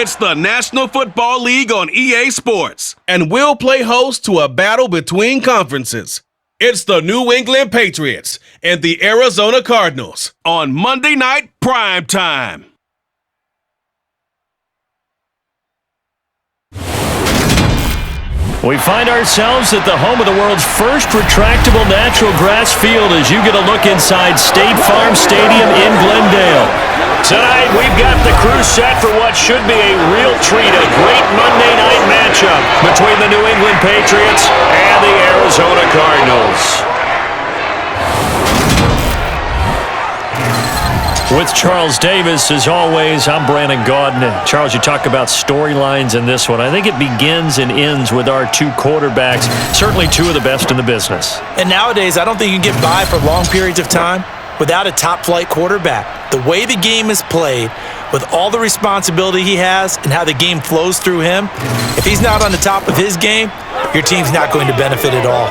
It's the National Football League on EA Sports, and we'll play host to a battle between conferences. It's the New England Patriots and the Arizona Cardinals on Monday Night Prime Time. We find ourselves at the home of the world's first retractable natural grass field as you get a look inside State Farm Stadium in Glendale. Tonight, we've got the crew set for what should be a real treat, a great Monday night matchup between the New England Patriots and the Arizona Cardinals. With Charles Davis, as always, I'm Brandon Gaudin. Charles, you talk about storylines in this one. I think it begins and ends with our two quarterbacks, certainly two of the best in the business. And nowadays, I don't think you can get by for long periods of time without a top-flight quarterback. The way the game is played, with all the responsibility he has and how the game flows through him, if he's not on the top of his game, your team's not going to benefit at all.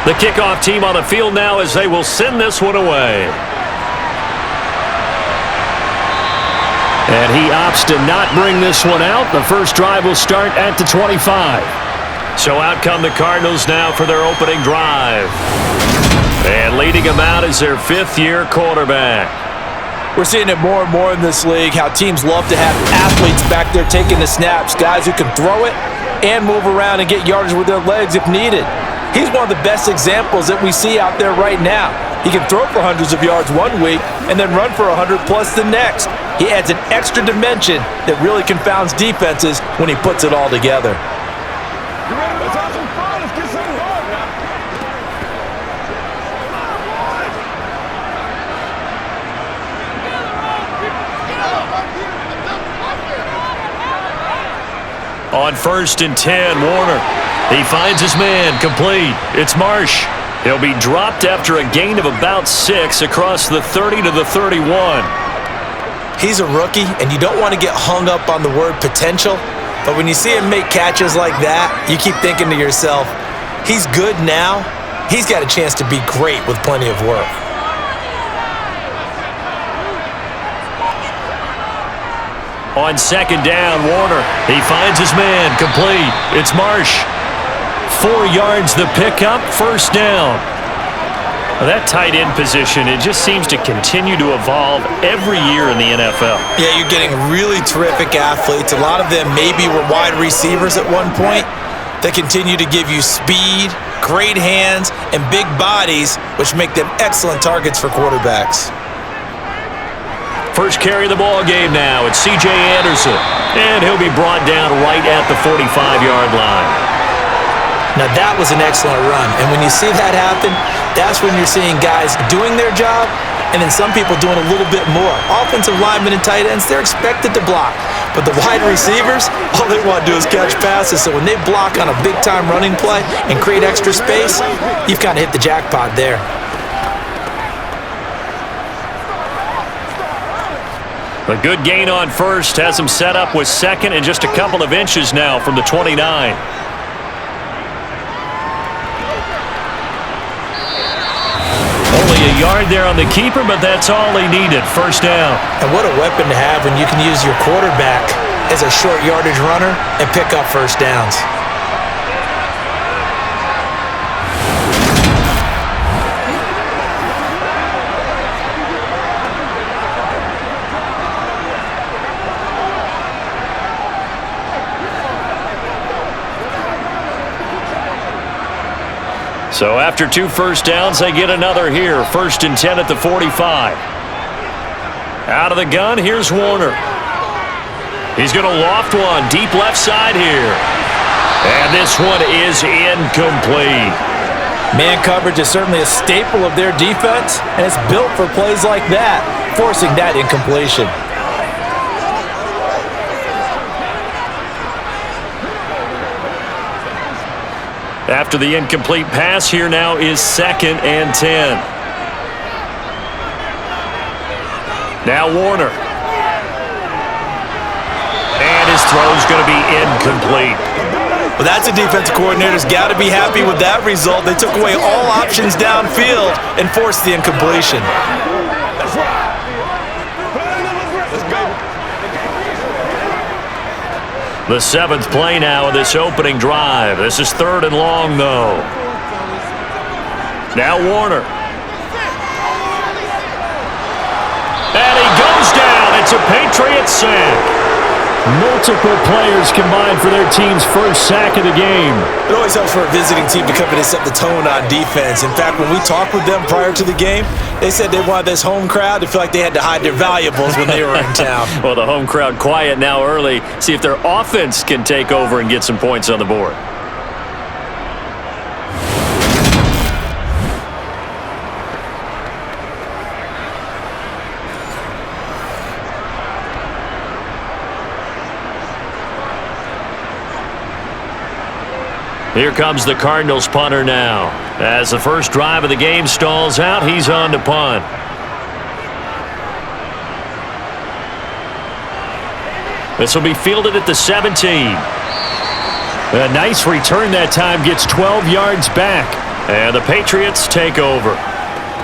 The kickoff team on the field now as they will send this one away. And he opts to not bring this one out. The first drive will start at the 25. So out come the Cardinals now for their opening drive. And leading them out is their fifth-year quarterback. We're seeing it more and more in this league, how teams love to have athletes back there taking the snaps, guys who can throw it and move around and get yardage with their legs if needed. He's one of the best examples that we see out there right now. He can throw for hundreds of yards one week and then run for 100+ the next. He adds an extra dimension that really confounds defenses when he puts it all together. On 1st and 10, Warner. He finds his man, complete. It's Marsh. He'll be dropped after a gain of about 6 across the 30 to the 31. He's a rookie, and you don't want to get hung up on the word potential, but when you see him make catches like that, you keep thinking to yourself, he's good now. He's got a chance to be great with plenty of work. On 2nd down, Warner. He finds his man, complete. It's Marsh. 4 yards the pickup, 1st down. Well, that tight end position, it just seems to continue to evolve every year in the NFL. Yeah, you're getting really terrific athletes. A lot of them maybe were wide receivers at one point. They continue to give you speed, great hands, and big bodies, which make them excellent targets for quarterbacks. First carry of the ball game now. It's C.J. Anderson, and he'll be brought down right at the 45-yard line. Now that was an excellent run, and when you see that happen, that's when you're seeing guys doing their job and then some people doing a little bit more. Offensive linemen and tight ends, they're expected to block, but the wide receivers, all they want to do is catch passes, so when they block on a big-time running play and create extra space, you've kind of hit the jackpot there. A good gain on 1st has him set up with 2nd and just a couple of inches now from the 29. Only a yard there on the keeper, but that's all he needed. 1st down. And what a weapon to have when you can use your quarterback as a short yardage runner and pick up 1st downs. So after 2 first downs, they get another here. 1st and 10 at the 45. Out of the gun, here's Warner. He's going to loft one deep left side here. And this one is incomplete. Man coverage is certainly a staple of their defense, and it's built for plays like that, forcing that incompletion. After the incomplete pass, here now is 2nd and 10. Now Warner. And his throw's going to be incomplete. Well, that's a defensive coordinator's got to be happy with that result. They took away all options downfield and forced the incompletion. The 7th play now of this opening drive. This is 3rd and long, though. Now Warner. And he goes down. It's a Patriots sack. Multiple players combined for their team's first sack of the game. It always helps for a visiting team to come in and set the tone on defense. In fact, when we talked with them prior to the game, they said they wanted this home crowd to feel like they had to hide their valuables when they were in town. Well, the home crowd quiet now early. See if their offense can take over and get some points on the board. Here comes the Cardinals punter now. As the first drive of the game stalls out, he's on to punt. This will be fielded at the 17. A nice return that time, gets 12 yards back. And the Patriots take over.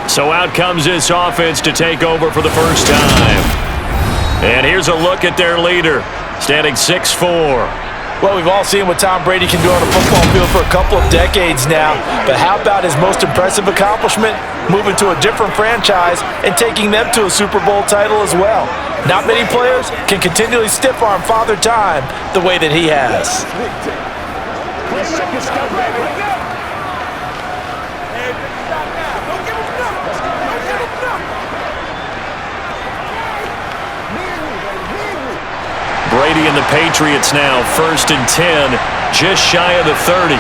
So out comes this offense to take over for the first time. And here's a look at their leader, standing 6'4". Well, we've all seen what Tom Brady can do on a football field for a couple of decades now. But how about his most impressive accomplishment? Moving to a different franchise and taking them to a Super Bowl title as well. Not many players can continually stiff-arm Father Time the way that he has. Brady and the Patriots now, 1st and 10, just shy of the 30.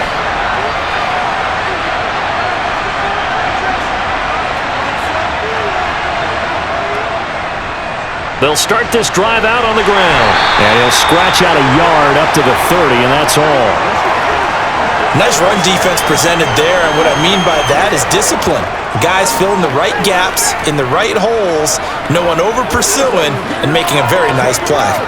They'll start this drive out on the ground. And he'll scratch out a yard up to the 30, and that's all. Nice run defense presented there, and what I mean by that is discipline. Guys filling the right gaps in the right holes, no one over-pursuing, and making a very nice play.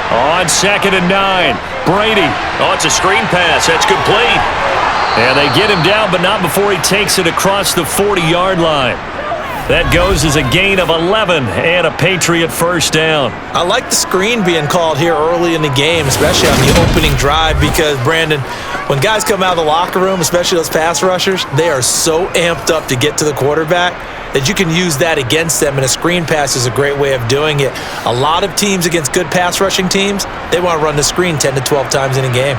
On 2nd and 9, Brady. Oh, it's a screen pass. That's complete. And they get him down, but not before he takes it across the 40-yard line. That goes as a gain of 11 and a Patriot first down. I like the screen being called here early in the game, especially on the opening drive, because, Brandon, when guys come out of the locker room, especially those pass rushers, they are so amped up to get to the quarterback that you can use that against them, and a screen pass is a great way of doing it. A lot of teams against good pass rushing teams, they want to run the screen 10 to 12 times in a game.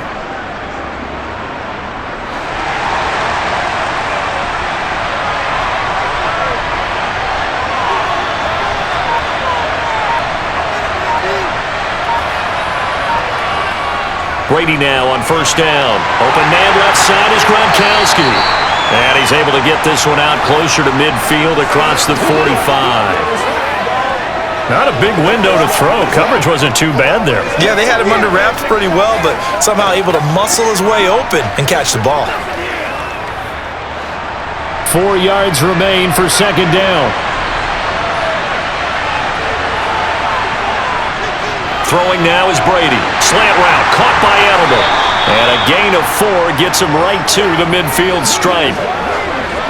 Brady now on 1st down. Open man left side is Gronkowski. And he's able to get this one out closer to midfield across the 45. Not a big window to throw. Coverage wasn't too bad there. Yeah, they had him under wraps pretty well, but somehow able to muscle his way open and catch the ball. 4 yards remain for 2nd down. Throwing now is Brady. Slant route, caught by Edelman. And a gain of 4 gets him right to the midfield stripe.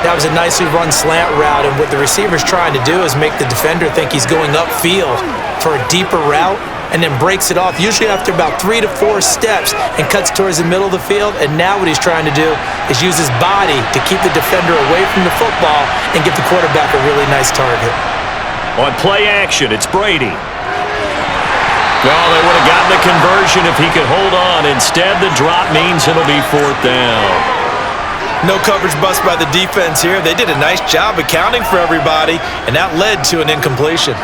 That was a nicely run slant route, and what the receiver's trying to do is make the defender think he's going upfield for a deeper route, and then breaks it off, usually after about 3 to 4 steps, and cuts towards the middle of the field. And now what he's trying to do is use his body to keep the defender away from the football and give the quarterback a really nice target. On play action, it's Brady. Well, they would have gotten the conversion if he could hold on. Instead, the drop means it'll be 4th down. No coverage bust by the defense here. They did a nice job accounting for everybody, and that led to an incompletion.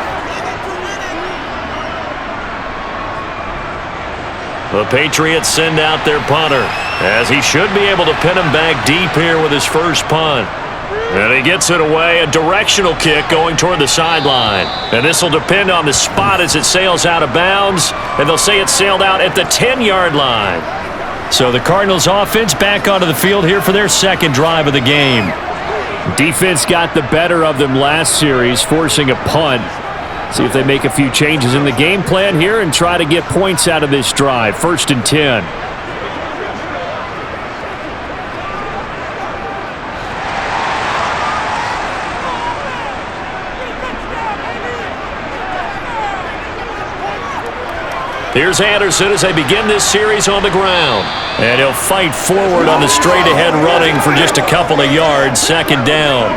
The Patriots send out their punter, as he should be able to pin him back deep here with his first punt. And he gets it away, a directional kick going toward the sideline. And this will depend on the spot as it sails out of bounds. And they'll say it sailed out at the 10-yard line. So the Cardinals offense back onto the field here for their second drive of the game. Defense got the better of them last series, forcing a punt. See if they make a few changes in the game plan here and try to get points out of this drive. 1st and 10. Here's Anderson as they begin this series on the ground. And he'll fight forward on the straight-ahead running for just a couple of yards. 2nd down.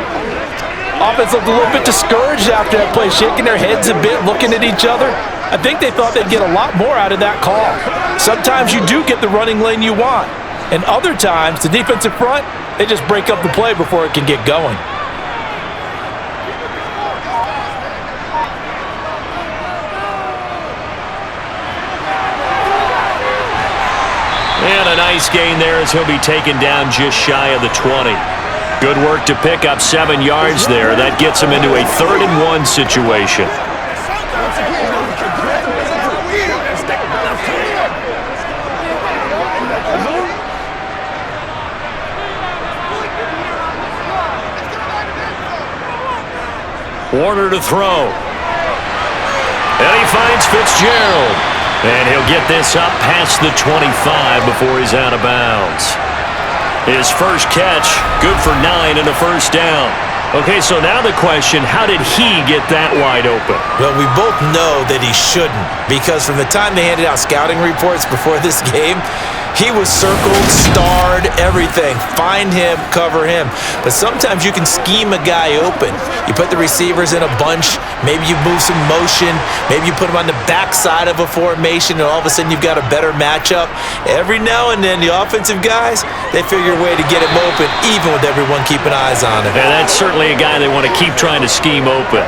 Offense looked a little bit discouraged after that play, shaking their heads a bit, looking at each other. I think they thought they'd get a lot more out of that call. Sometimes you do get the running lane you want. And other times, the defensive front, they just break up the play before it can get going. And a nice gain there as he'll be taken down just shy of the 20. Good work to pick up 7 yards there. That gets him into a 3rd and 1 situation. Warner to throw. And he finds Fitzgerald. And he'll get this up past the 25 before he's out of bounds. His first catch, good for 9 and a 1st down. Okay, so now the question, how did he get that wide open? Well, we both know that he shouldn't, because from the time they handed out scouting reports before this game, he was circled, starred, everything. Find him, cover him. But sometimes you can scheme a guy open. You put the receivers in a bunch. Maybe you move some motion. Maybe you put him on the backside of a formation, and all of a sudden you've got a better matchup. Every now and then, the offensive guys, they figure a way to get him open, even with everyone keeping eyes on him. And that's certainly a guy they want to keep trying to scheme open.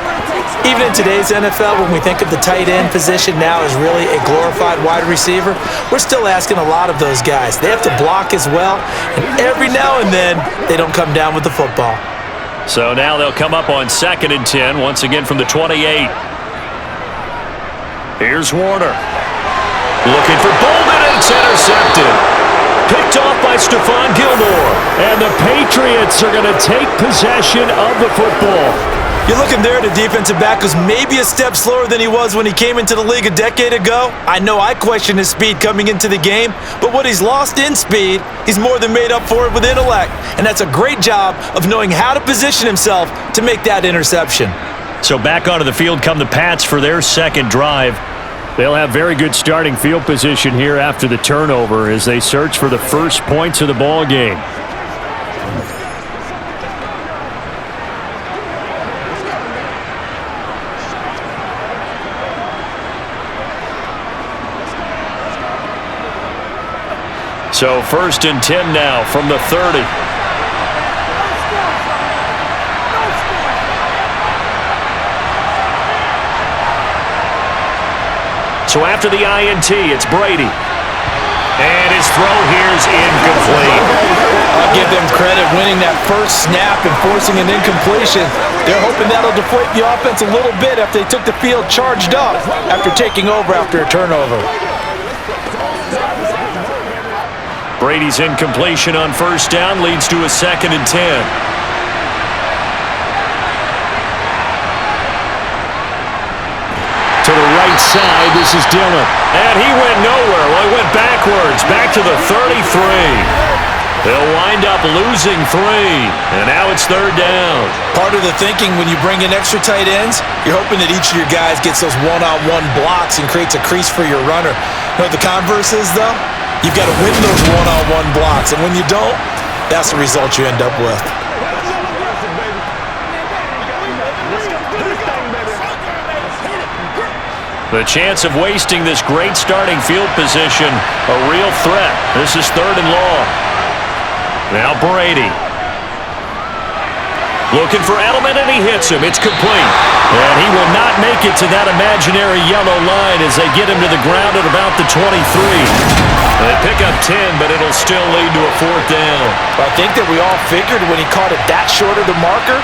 Even in today's NFL, when we think of the tight end position now as really a glorified wide receiver, we're still asking a lot of those guys. They have to block as well, and every now and then, they don't come down with the football. So now they'll come up on 2nd and 10, once again from the 28. Here's Warner. Looking for Bolden, and it's intercepted. Picked off by Stephon Gilmore. And the Patriots are going to take possession of the football. You're looking there at a defensive back who's maybe a step slower than he was when he came into the league a decade ago. I know I questioned his speed coming into the game, but what he's lost in speed, he's more than made up for it with intellect. And that's a great job of knowing how to position himself to make that interception. So back onto the field come the Pats for their second drive. They'll have very good starting field position here after the turnover as they search for the first points of the ball game. So 1st and 10 now from the 30. So after the INT, it's Brady. And his throw here's incomplete. I'll give them credit winning that first snap and forcing an incompletion. They're hoping that'll deflate the offense a little bit after they took the field charged up after taking over after a turnover. Brady's incompletion on 1st down leads to a 2nd and 10. To the right side, this is Dillon. And he went nowhere. Well, he went backwards, back to the 33. They'll wind up losing 3, and now it's 3rd down. Part of the thinking when you bring in extra tight ends, you're hoping that each of your guys gets those one-on-one blocks and creates a crease for your runner. You know what the converse is, though? You've got to win those one-on-one blocks, and when you don't, that's the result you end up with. The chance of wasting this great starting field position, a real threat. This is 3rd and long. Now Brady. Looking for Edelman, and he hits him. It's complete. And he will not make it to that imaginary yellow line as they get him to the ground at about the 23. They pick up 10, but it'll still lead to a 4th down. I think that we all figured when he caught it that short of the marker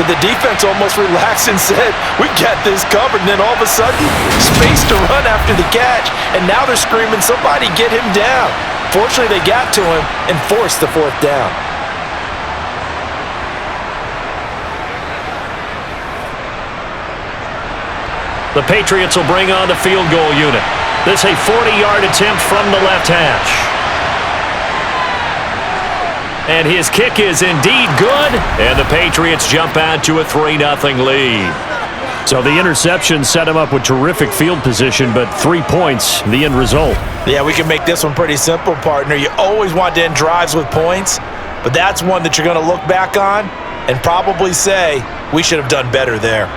that the defense almost relaxed and said, we got this covered. And then all of a sudden, space to run after the catch. And now they're screaming, somebody get him down. Fortunately, they got to him and forced the 4th down. The Patriots will bring on the field goal unit. This a 40-yard attempt from the left hash. And his kick is indeed good. And the Patriots jump out to a 3-0 lead. So the interception set him up with terrific field position, but 3 points, the end result. Yeah, we can make this one pretty simple, partner. You always want to end drives with points, but that's one that you're going to look back on and probably say, we should have done better there.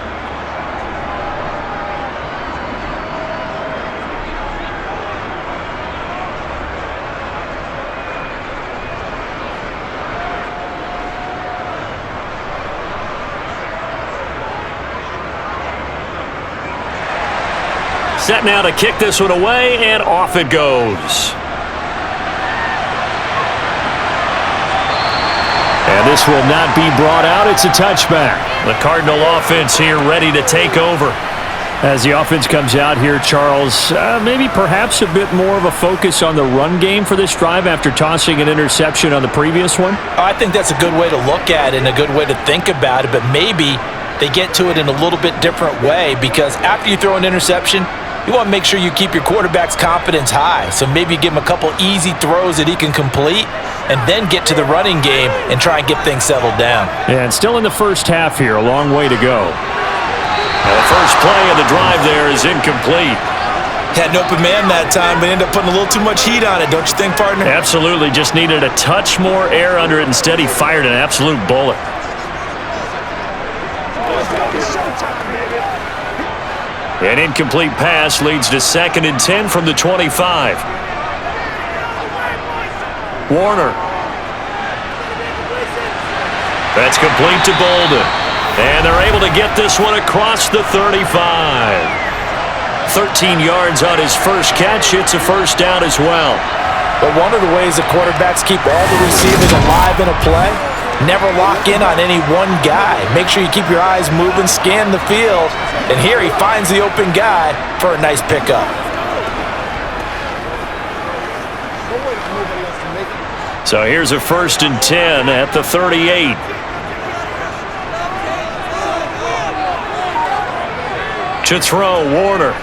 Set now to kick this one away, and off it goes. And this will not be brought out. It's a touchback. The Cardinal offense here ready to take over. As the offense comes out here, Charles, maybe perhaps a bit more of a focus on the run game for this drive after tossing an interception on the previous one? I think that's a good way to look at it and a good way to think about it, but maybe they get to it in a little bit different way because after you throw an interception, you want to make sure you keep your quarterback's confidence high. So maybe give him a couple easy throws that he can complete and then get to the running game and try and get things settled down. And still in the first half here, a long way to go. And the first play of the drive there is incomplete. Had an open man that time, but ended up putting a little too much heat on it, don't you think, partner? Absolutely. Just needed a touch more air under it. Instead, he fired an absolute bullet. An incomplete pass leads to 2nd and 10 from the 25. Warner. That's complete to Bolden. And they're able to get this one across the 35. 13 yards on his first catch. It's a 1st down as well. But one of the ways the quarterbacks keep all the receivers alive in a play, never lock in on any one guy. Make sure you keep your eyes moving, scan the field. And here he finds the open guy for a nice pickup. So here's a 1st and 10 at the 38. To throw, Warner.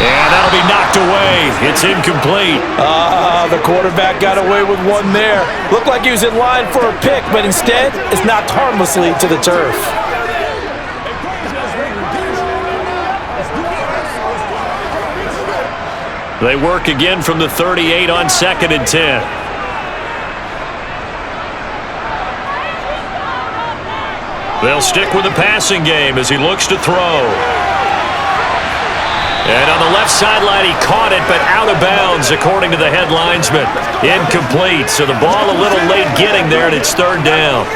And that'll be knocked away. It's incomplete. The quarterback got away with one there. Looked like he was in line for a pick, but instead, it's knocked harmlessly to the turf. They work again from the 38 on 2nd and 10. They'll stick with the passing game as he looks to throw. And on the left sideline, he caught it, but out of bounds, according to the head linesman. Incomplete, so the ball a little late getting there, and it's 3rd down.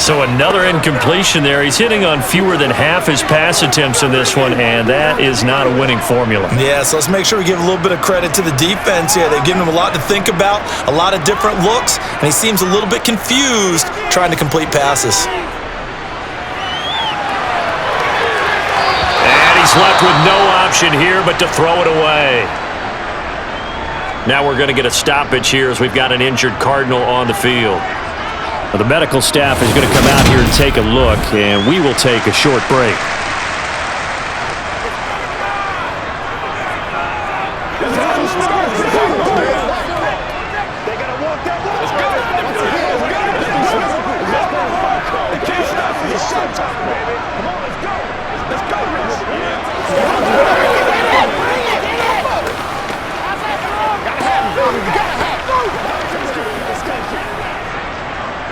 So another incompletion there. He's hitting on fewer than half his pass attempts in this one, and that is not a winning formula. Yeah, so let's make sure we give a little bit of credit to the defense here. They've given him a lot to think about, a lot of different looks, and he seems a little bit confused trying to complete passes. He's left with no option here but to throw it away. Now we're going to get a stoppage here as we've got an injured Cardinal on the field. Well, the medical staff is going to come out here and take a look, and we will take a short break.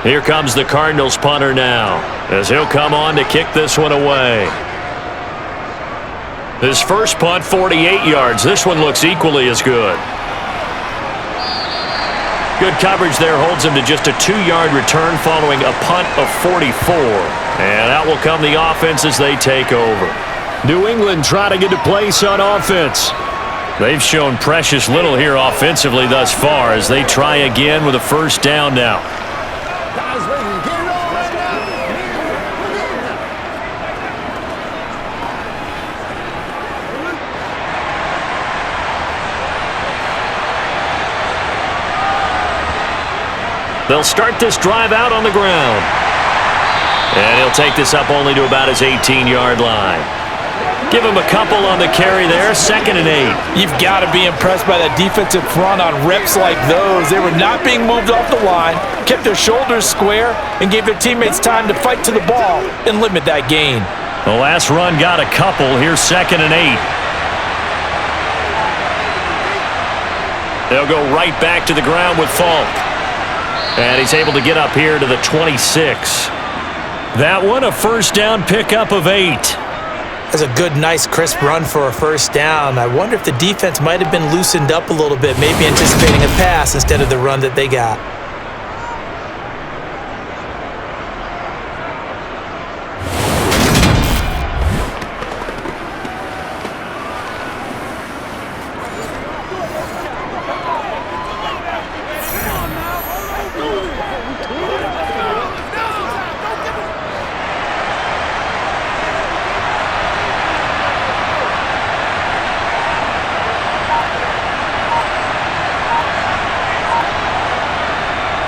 Here comes the Cardinals punter now, as he'll come on to kick this one away. His first punt, 48 yards. This one looks equally as good. Good coverage there holds him to just a 2-yard return following a punt of 44. And out will come the offense as they take over. New England trying to get a place on offense. They've shown precious little here offensively thus far as they try again with a first down now. They'll start this drive out on the ground. And he'll take this up only to about his 18-yard line. Give him a couple on the carry there, 2nd and 8. You've got to be impressed by that defensive front on reps like those. They were not being moved off the line, kept their shoulders square, and gave their teammates time to fight to the ball and limit that gain. The last run got a couple. Here's 2nd and 8. They'll go right back to the ground with Falk. And he's able to get up here to the 26. That one, a first down pickup of 8. That's a good, nice, crisp run for a first down. I wonder if the defense might have been loosened up a little bit, maybe anticipating a pass instead of the run that they got.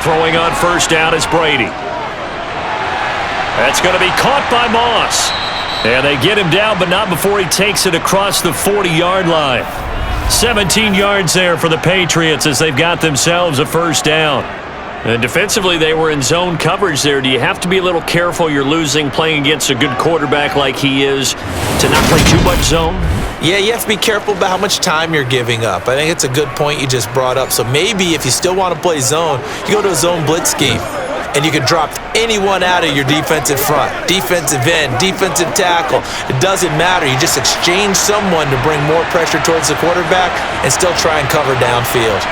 Throwing on first down is Brady. That's going to be caught by Moss. And they get him down, but not before he takes it across the 40-yard line. 17 yards there for the Patriots as they've got themselves a first down. And defensively, they were in zone coverage there. Do you have to be a little careful you're losing playing against a good quarterback like he is to not play too much zone? Yeah, you have to be careful about how much time you're giving up. I think it's a good point you just brought up. So maybe if you still want to play zone, you go to a zone blitz scheme. And you can drop anyone out of your defensive front. Defensive end, defensive tackle. It doesn't matter. You just exchange someone to bring more pressure towards the quarterback and still try and cover downfield.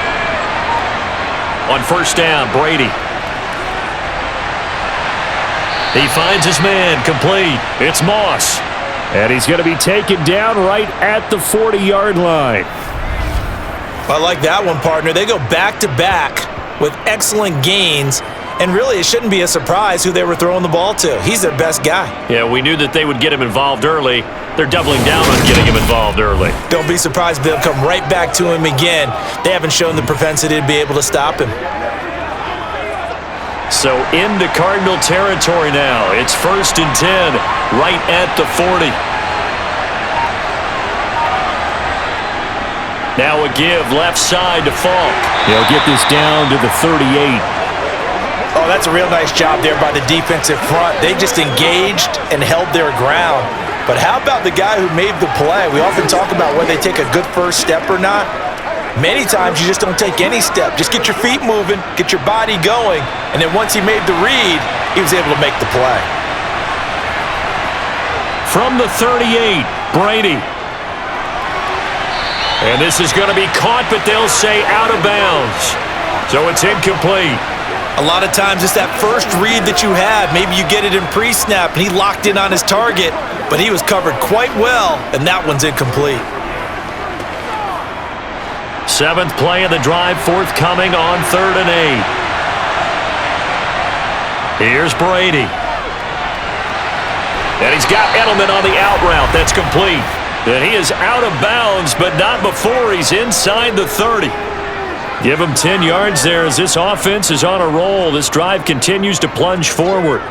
On first down, Brady. He finds his man, complete. It's Moss. And he's going to be taken down right at the 40-yard line. I like that one, partner. They go back-to-back with excellent gains. And really, it shouldn't be a surprise who they were throwing the ball to. He's their best guy. Yeah, we knew that they would get him involved early. They're doubling down on getting him involved early. Don't be surprised they'll come right back to him again. They haven't shown the propensity to be able to stop him. So into Cardinal territory now. It's 1st and 10, right at the 40. Now a give left side to Falk. He'll get this down to the 38. Oh, that's a real nice job there by the defensive front. They just engaged and held their ground. But how about the guy who made the play? We often talk about whether they take a good first step or not. Many times you just don't take any step. Just get your feet moving, get your body going, and then once he made the read, he was able to make the play. From the 38, Brady. And this is going to be caught, but they'll say out of bounds. So it's incomplete. A lot of times it's that first read that you have. Maybe you get it in pre-snap, and he locked in on his target, but he was covered quite well, and that one's incomplete. 7th play of the drive forthcoming on 3rd and 8. Here's Brady. And he's got Edelman on the out route. That's complete. And he is out of bounds, but not before he's inside the 30. Give him 10 yards there as this offense is on a roll. This drive continues to plunge forward.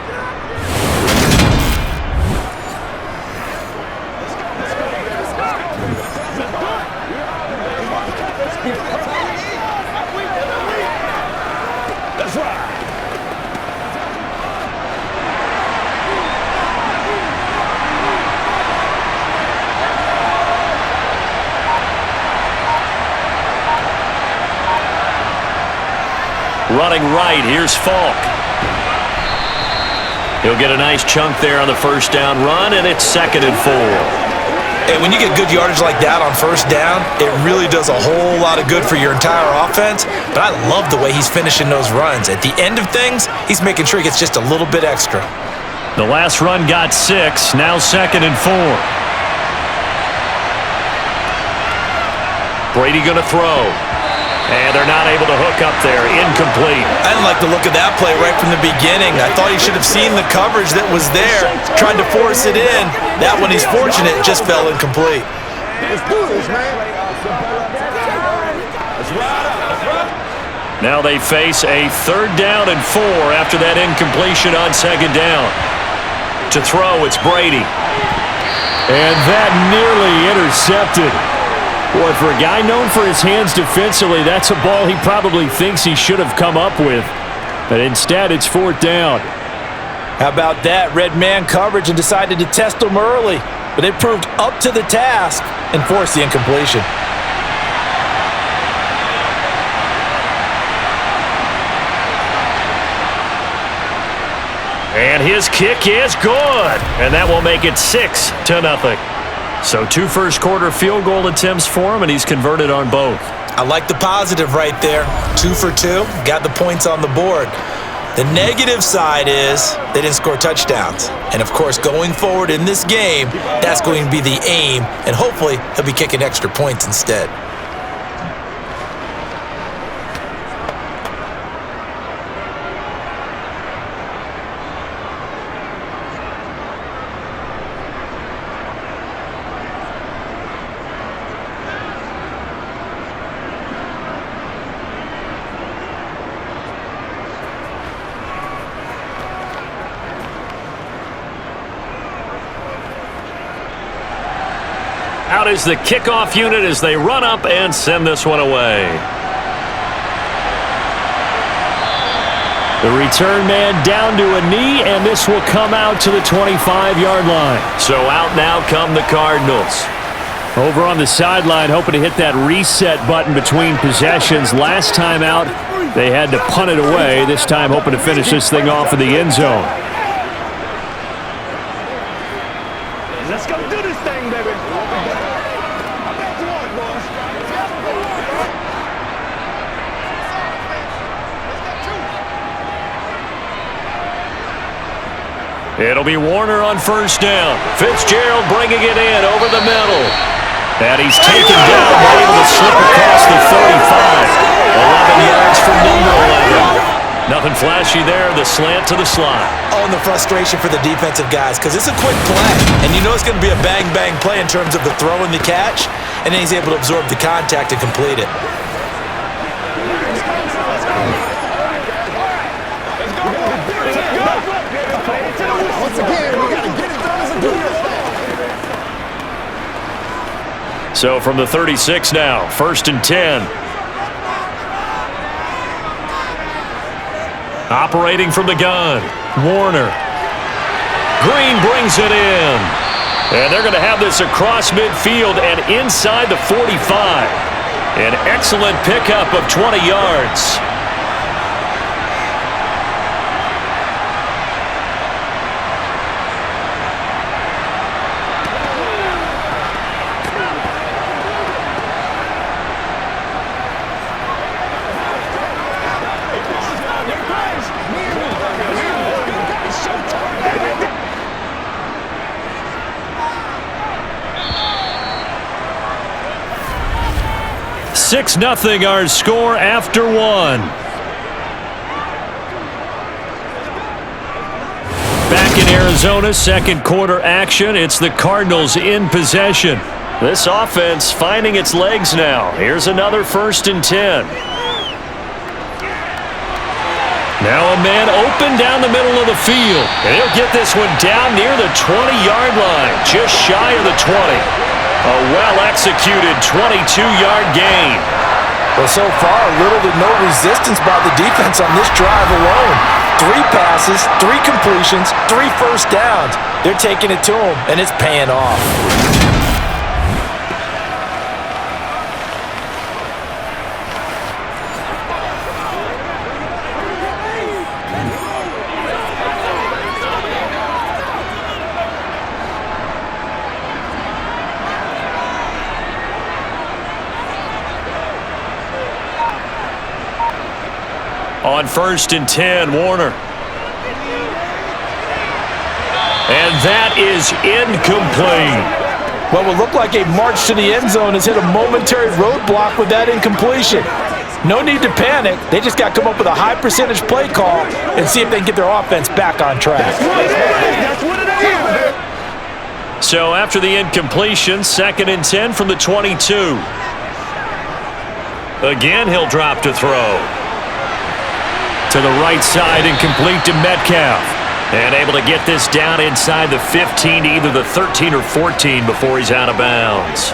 Running right, here's Falk. He'll get a nice chunk there on the first down run, and it's 2nd and 4. And when you get good yardage like that on first down, it really does a whole lot of good for your entire offense. But I love the way he's finishing those runs. At the end of things, he's making sure he gets just a little bit extra. The last run got 6, now 2nd and 4. Brady going to throw. And they're not able to hook up there. Incomplete. I didn't like the look of that play right from the beginning. I thought he should have seen the coverage that was there, tried to force it in. That one, he's fortunate, just fell incomplete. Let's do this, man. Now they face a 3rd down and 4 after that incompletion on 2nd down. To throw, it's Brady. And that nearly intercepted. Boy, for a guy known for his hands defensively, that's a ball he probably thinks he should have come up with. But instead, it's 4th down. How about that? Red man coverage and decided to test him early. But they proved up to the task and forced the incompletion. And his kick is good. And that will make it 6-0. So 2 first-quarter field goal attempts for him, and he's converted on both. I like the positive right there. 2 for 2, got the points on the board. The negative side is they didn't score touchdowns. And, of course, going forward in this game, that's going to be the aim, and hopefully he'll be kicking extra points instead. Out is the kickoff unit as they run up and send this one away. The return man down to a knee, and this will come out to the 25-yard line. So out now come the Cardinals. Over on the sideline, hoping to hit that reset button between possessions. Last time out, they had to punt it away. This time, hoping to finish this thing off in the end zone. Let's go do this thing, baby. It'll be Warner on first down. Fitzgerald bringing it in over the middle. And he's taken down, able to slip across the 35. 11 yards from number 11. Nothing flashy there, the slant to the slot. Oh, and the frustration for the defensive guys, because it's a quick play. And you know it's going to be a bang-bang play in terms of the throw and the catch, and then he's able to absorb the contact and complete it. So from the 36 now, 1st and 10. Operating from the gun, Warner. Green brings it in. And they're going to have this across midfield and inside the 45. An excellent pickup of 20 yards. Six 0 our score after 1. Back in Arizona, 2nd quarter action. It's the Cardinals in possession. This offense finding its legs now. Here's another 1st and 10. Now a man open down the middle of the field. And he'll get this one down near the 20-yard line, just shy of the 20. A well-executed 22-yard gain. Well, so far, little to no resistance by the defense on this drive alone. 3 passes, 3 completions, 3 first downs. They're taking it to him, and it's paying off. On 1st and 10, Warner. And that is incomplete. What will look like a march to the end zone has hit a momentary roadblock with that incompletion. No need to panic. They just got to come up with a high percentage play call and see if they can get their offense back on track. That's what it is. So after the incompletion, 2nd and 10 from the 22. Again, he'll drop to throw. To the right side and complete to Metcalf. And able to get this down inside the 15 to either the 13 or 14 before he's out of bounds.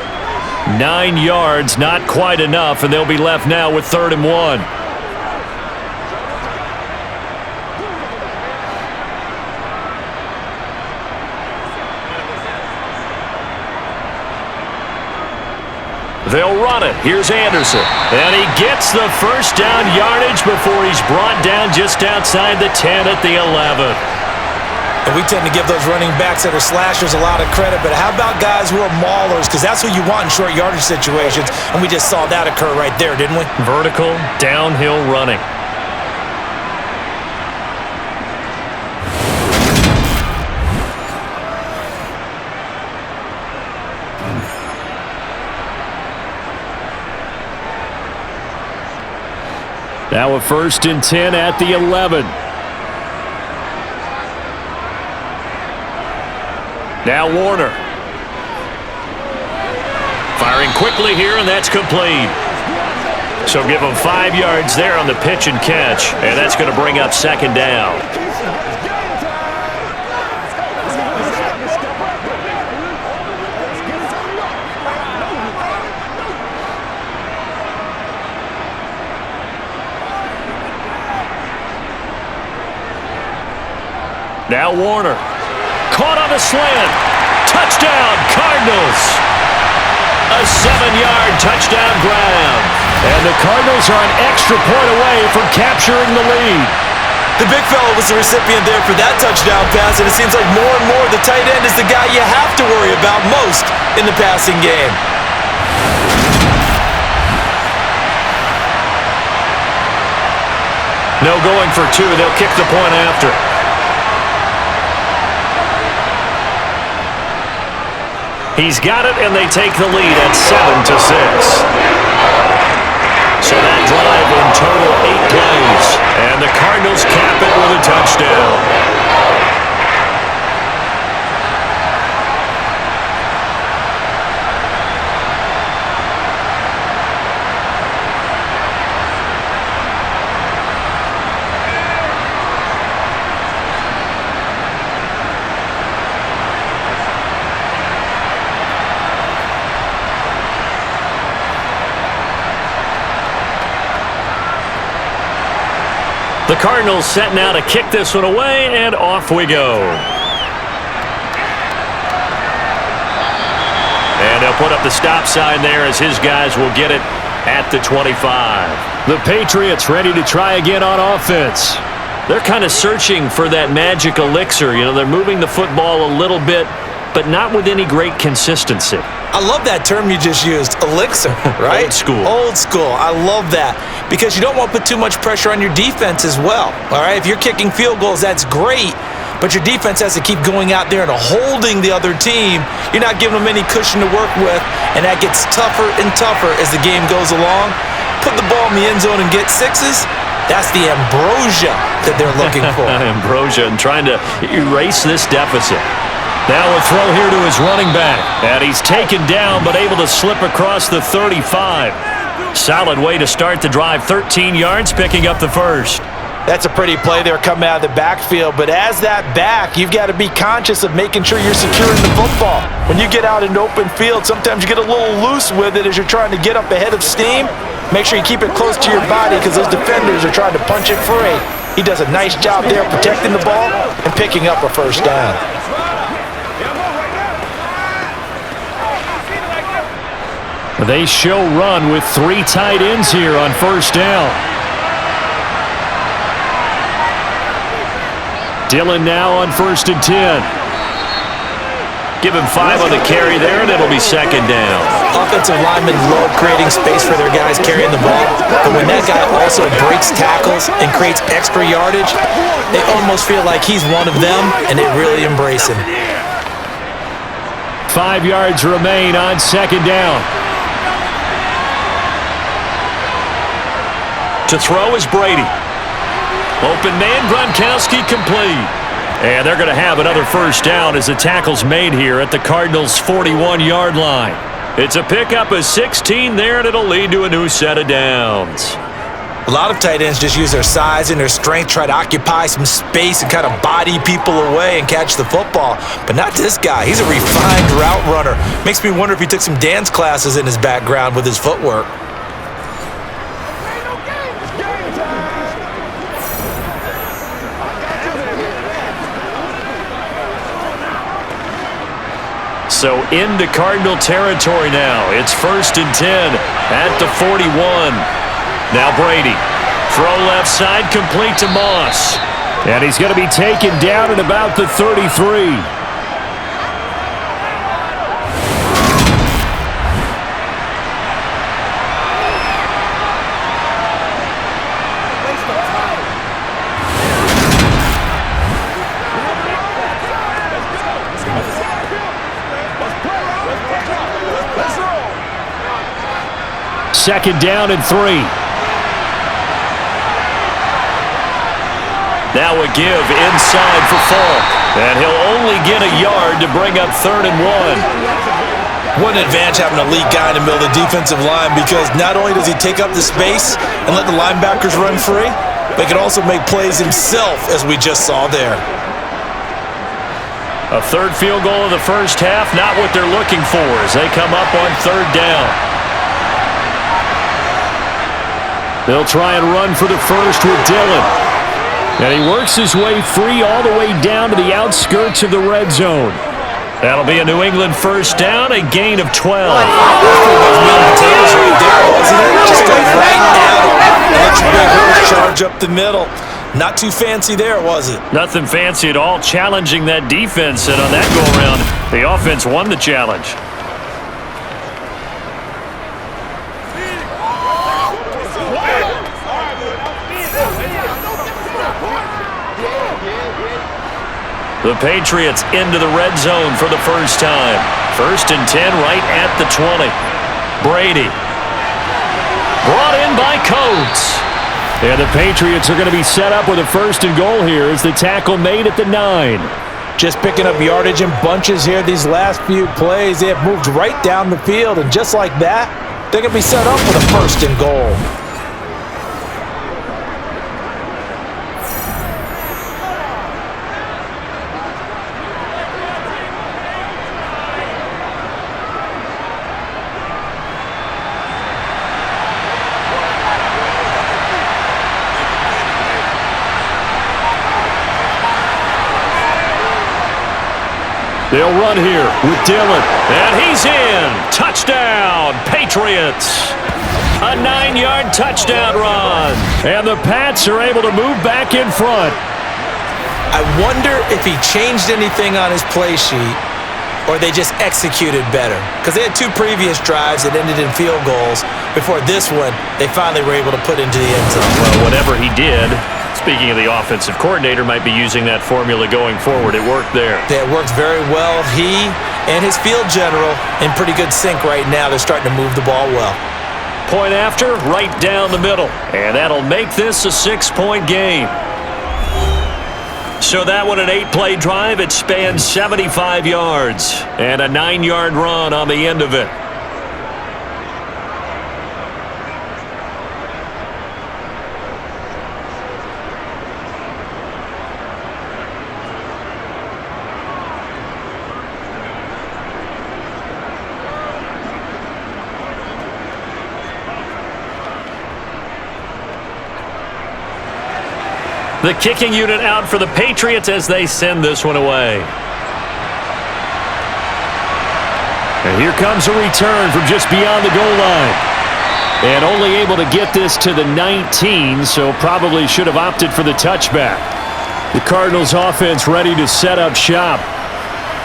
9 yards, not quite enough, and they'll be left now with 3rd and 1. They'll run it. Here's Anderson. And he gets the first down yardage before he's brought down just outside the 10 at the 11. And we tend to give those running backs that are slashers a lot of credit, but how about guys who are maulers? Because that's who you want in short yardage situations, and we just saw that occur right there, didn't we? Vertical, downhill running. Now a 1st and 10 at the 11. Now Warner. Firing quickly here, and that's complete. So give him 5 yards there on the pitch and catch, and that's going to bring up 2nd down. Now Warner. Caught on the slant. Touchdown, Cardinals. A 7-yard touchdown grab. And the Cardinals are an extra point away from capturing the lead. The big fella was the recipient there for that touchdown pass, and it seems like more and more the tight end is the guy you have to worry about most in the passing game. No going for 2. They'll kick the point after. He's got it, and they take the lead at 7-6. So that drive in total 8 plays, and the Cardinals cap it with a touchdown. The Cardinals set now to kick this one away, and off we go. And they'll put up the stop sign there as his guys will get it at the 25. The Patriots ready to try again on offense. They're kind of searching for that magic elixir. You know, they're moving the football a little bit, but not with any great consistency. I love that term you just used, elixir, right? Old school. Old school. I love that because you don't want to put too much pressure on your defense as well, all right? If you're kicking field goals, that's great, but your defense has to keep going out there and holding the other team. You're not giving them any cushion to work with, and that gets tougher and tougher as the game goes along. Put the ball in the end zone and get 6s. That's the ambrosia that they're looking for. Ambrosia, and trying to erase this deficit. Now a throw here to his running back. And he's taken down, but able to slip across the 35. Solid way to start the drive. 13 yards, picking up the first. That's a pretty play there coming out of the backfield, but as that back, you've got to be conscious of making sure you're securing the football. When you get out into open field, sometimes you get a little loose with it as you're trying to get up ahead of steam. Make sure you keep it close to your body because those defenders are trying to punch it free. He does a nice job there protecting the ball and picking up a first down. They show run with 3 tight ends here on first down. Dillon now on 1st and 10. Give him 5 on the carry there, and it'll be second down. Offensive linemen love creating space for their guys carrying the ball, but when that guy also breaks tackles and creates extra yardage, they almost feel like he's one of them, and they really embrace him. 5 yards remain on second down. To throw is Brady. Open man, Gronkowski complete. And they're going to have another first down as the tackle's made here at the Cardinals' 41-yard line. It's a pickup of 16 there, and it'll lead to a new set of downs. A lot of tight ends just use their size and their strength, try to occupy some space and kind of body people away and catch the football. But not this guy. He's a refined route runner. Makes me wonder if he took some dance classes in his background with his footwork. So into Cardinal territory now. It's 1st and 10 at the 41. Now Brady. Throw left side, complete to Moss. And he's going to be taken down at about the 33. Second down and 3. Now a give inside for Falk. And he'll only get a yard to bring up 3rd and 1. What an advantage having a elite guy in the middle of the defensive line, because not only does he take up the space and let the linebackers run free, but he can also make plays himself, as we just saw there. A 3rd field goal of the first half, not what they're looking for as they come up on 3rd down. They'll try and run for the first with Dillon. And he works his way free all the way down to the outskirts of the red zone. That'll be a New England first down, a gain of 12. Just go right now and let your big horse charge up the middle. Not too fancy there, was it? Nothing fancy at all, challenging that defense, and on that go-around, the offense won the challenge. The Patriots into the red zone for the first time. 1st and 10 right at the 20. Brady. Brought in by Coates. And the Patriots are going to be set up with a 1st and goal here as the tackle made at the 9. Just picking up yardage in bunches here these last few plays. They have moved right down the field, and just like that, they're going to be set up with a 1st and goal. They'll run here with Dillon. And he's in. Touchdown, Patriots. A 9-yard touchdown run. And the Pats are able to move back in front. I wonder if he changed anything on his play sheet or they just executed better. Because they had 2 previous drives that ended in field goals. Before this one, they finally were able to put into the end zone. Well, whatever he did, speaking of the offensive coordinator, might be using that formula going forward. It worked there. It worked very well. He and his field general in pretty good sync right now. They're starting to move the ball well. Point after, right down the middle. And that'll make this a 6-point game. So that one, an 8-play drive. It spans 75 yards. And a 9-yard run on the end of it. The kicking unit out for the Patriots as they send this one away. And here comes a return from just beyond the goal line. And only able to get this to the 19, so probably should have opted for the touchback. The Cardinals offense ready to set up shop.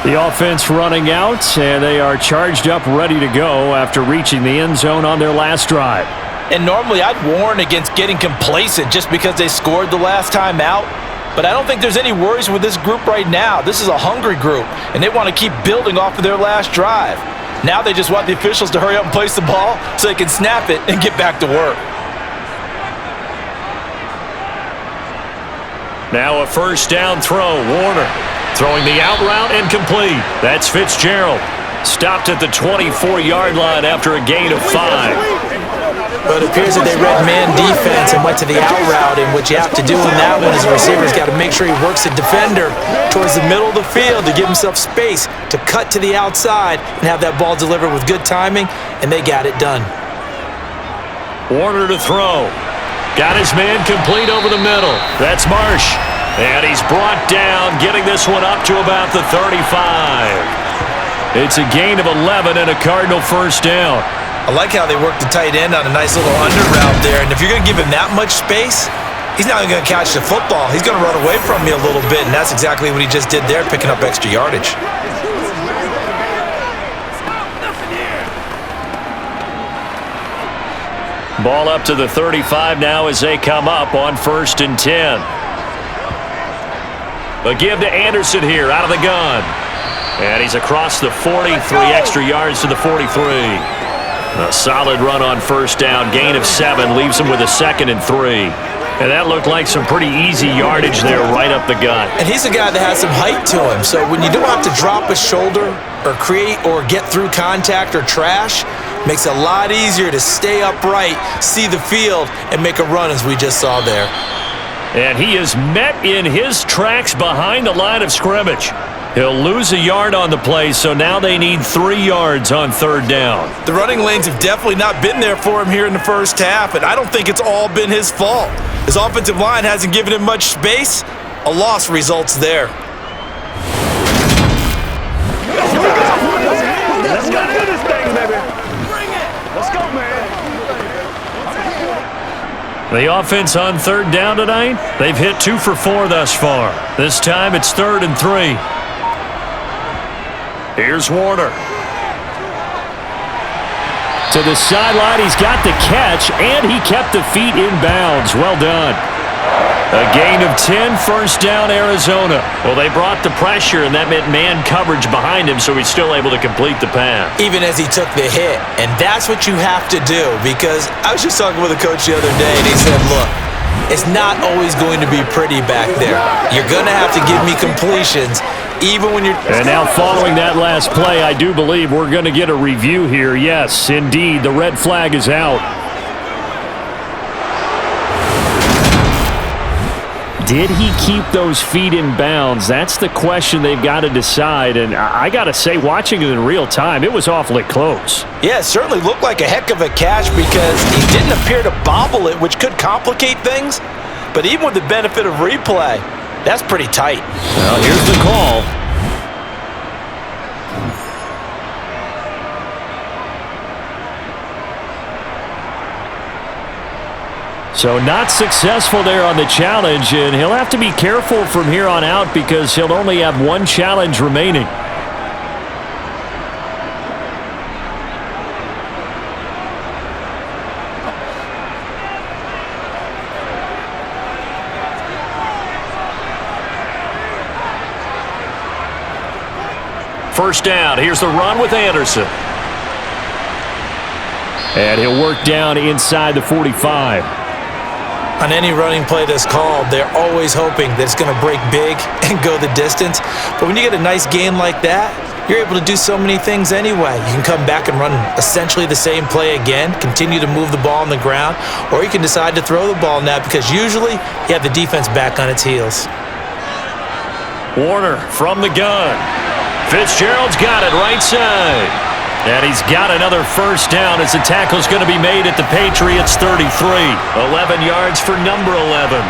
The offense running out, and they are charged up, ready to go after reaching the end zone on their last drive. And normally I'd warn against getting complacent just because they scored the last time out. But I don't think there's any worries with this group right now. This is a hungry group, and they want to keep building off of their last drive. Now they just want the officials to hurry up and place the ball so they can snap it and get back to work. Now a first down throw. Warner throwing the out route and complete. That's Fitzgerald. Stopped at the 24-yard line after a gain of 5. But it appears that they read man defense and went to the out route, and what you have to do in that one is the receiver's got to make sure he works the defender towards the middle of the field to give himself space to cut to the outside and have that ball delivered with good timing, and they got it done. Warner to throw. Got his man complete over the middle. That's Marsh. And he's brought down, getting this one up to about the 35. It's a gain of 11 and a Cardinal first down. I like how they work the tight end on a nice little under route there, and if you're going to give him that much space, he's not going to catch the football. He's going to run away from me a little bit, and that's exactly what he just did there, picking up extra yardage. Ball up to the 35 now as they come up on 1st and 10. A give to Anderson here out of the gun. And he's across the 40, 3 extra yards to the 43. A solid run on first down, gain of 7, leaves him with a 2nd and 3. And that looked like some pretty easy yardage there right up the gut. And he's a guy that has some height to him, so when you don't have to drop a shoulder or create or get through contact or trash, makes it a lot easier to stay upright, see the field, and make a run as we just saw there. And he is met in his tracks behind the line of scrimmage. He'll lose a yard on the play, so now they need 3 yards on 3rd down. The running lanes have definitely not been there for him here in the first half, and I don't think it's all been his fault. His offensive line hasn't given him much space. A loss results there. Let's go do this thing, baby. Bring it. Let's go, man. The offense on 3rd down tonight, they've hit 2 for 4 thus far. This time it's 3rd and 3. Here's Warner. To the sideline, he's got the catch, and he kept the feet in bounds. Well done. A gain of 10, first down, Arizona. Well, they brought the pressure, and that meant man coverage behind him, so he's still able to complete the pass. Even as he took the hit, and that's what you have to do, because I was just talking with a coach the other day, and he said, look, it's not always going to be pretty back there. You're going to have to give me completions, even when you're... And now following that last play, I do believe we're going to get a review here. Yes, indeed, the red flag is out. Did he keep those feet in bounds? That's the question they've got to decide. And I got to say, watching it in real time, it was awfully close. Yeah, it certainly looked like a heck of a catch because he didn't appear to bobble it, which could complicate things. But even with the benefit of replay, that's pretty tight. Well, here's the call. So not successful there on the challenge, and he'll have to be careful from here on out because he'll only have 1 challenge remaining. First down, here's the run with Anderson. And he'll work down inside the 45. On any running play that's called, they're always hoping that it's going to break big and go the distance. But when you get a nice gain like that, you're able to do so many things anyway. You can come back and run essentially the same play again, continue to move the ball on the ground, or you can decide to throw the ball now because usually you have the defense back on its heels. Warner from the gun. Fitzgerald's got it right side. And he's got another first down as the tackle's going to be made at the Patriots 33. 11 yards for number 11.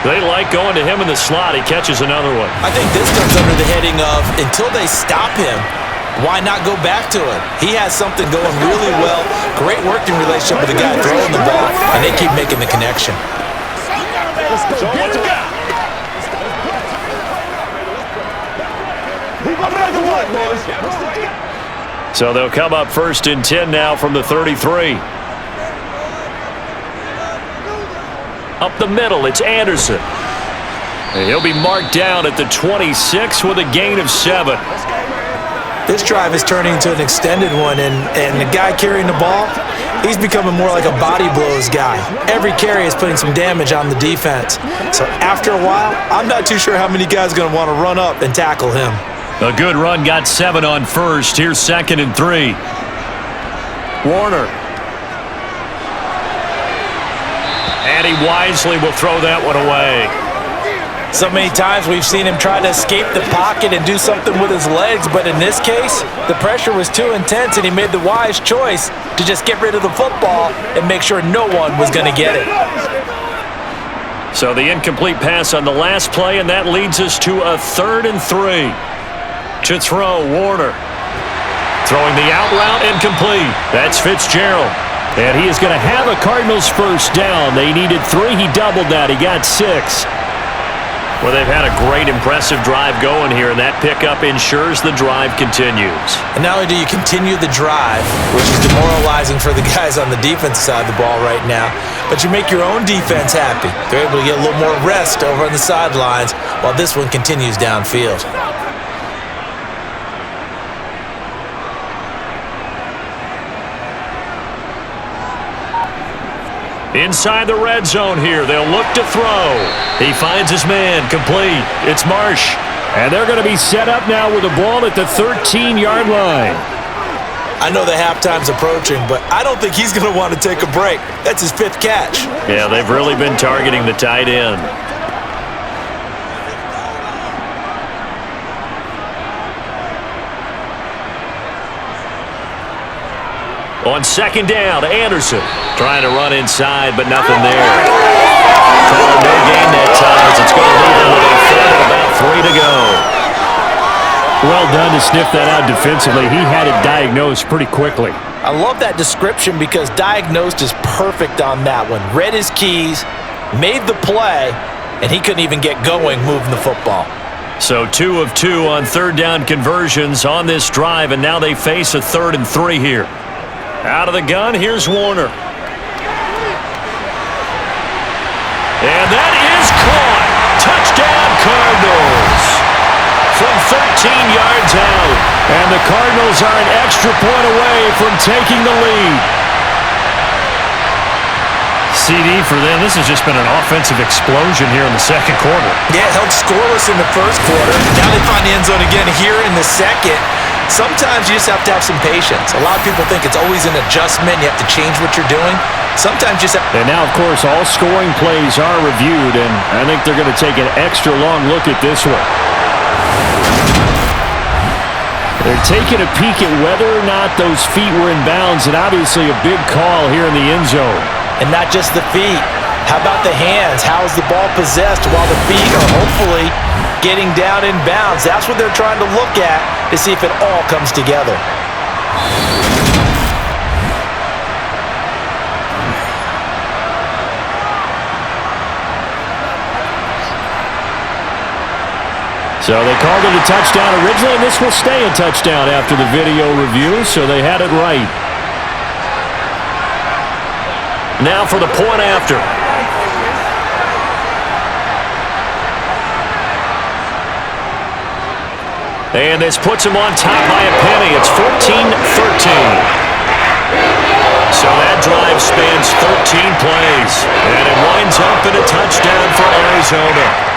They like going to him in the slot. He catches another one. I think this comes under the heading of until they stop him, why not go back to it? He has something going really well. Great working relationship with the guy throwing the ball, and they keep making the connection. Let's go. Get it. I'm ready to what, boys? So they'll come up 1st and 10 now from the 33. Up the middle, it's Anderson. And he'll be marked down at the 26 with a gain of 7. This drive is turning into an extended one, and the guy carrying the ball, he's becoming more like a body blows guy. Every carry is putting some damage on the defense. So after a while, I'm not too sure how many guys are going to want to run up and tackle him. A good run got 7 on 1st. Here's 2nd and 3. Warner. And he wisely will throw that one away. So many times we've seen him try to escape the pocket and do something with his legs, but in this case, the pressure was too intense and he made the wise choice to just get rid of the football and make sure no one was going to get it. So the incomplete pass on the last play, and that leads us to a 3rd and 3. To throw, Warner. Throwing the out route incomplete. That's Fitzgerald. And he is going to have a Cardinals first down. They needed 3. He doubled that. He got 6. Well, they've had a great, impressive drive going here, and that pickup ensures the drive continues. And not only do you continue the drive, which is demoralizing for the guys on the defensive side of the ball right now, but you make your own defense happy. They're able to get a little more rest over on the sidelines while this one continues downfield. Inside the red zone here, they'll look to throw. He finds his man, complete. It's Marsh. And they're going to be set up now with the ball at the 13-yard line. I know the halftime's approaching, but I don't think he's going to want to take a break. That's his 5th catch. Yeah, they've really been targeting the tight end. On 2nd down, Anderson trying to run inside, but nothing there. Calling no gain that time as it's going to leave him with a 3rd and about 3 to go. Well done to sniff that out defensively. He had it diagnosed pretty quickly. I love that description because diagnosed is perfect on that one. Read his keys, made the play, and he couldn't even get going moving the football. So 2 of 2 on 3rd down conversions on this drive, and now they face a 3rd and 3 here. Out of the gun, here's Warner. And that is caught. Touchdown, Cardinals. From 13 yards out. And the Cardinals are an extra point away from taking the lead. CD for them, this has just been an offensive explosion here in the 2nd quarter. Yeah, held scoreless in the 1st quarter. Now they find the end zone again here in the 2nd. Sometimes you just have to have some patience. A lot of people think it's always an adjustment. You have to change what you're doing. Sometimes you just have... And now, of course, all scoring plays are reviewed, and I think they're going to take an extra long look at this one. They're taking a peek at whether or not those feet were in bounds, and obviously a big call here in the end zone. And not just the feet. How about the hands? How is the ball possessed while the feet are hopefully getting down in bounds? That's what they're trying to look at to see if it all comes together. So they called it a touchdown originally, and this will stay a touchdown after the video review, so they had it right. Now for the point after. And this puts him on top by a penny. It's 14-13. So that drive spans 13 plays. And it winds up in a touchdown for Arizona.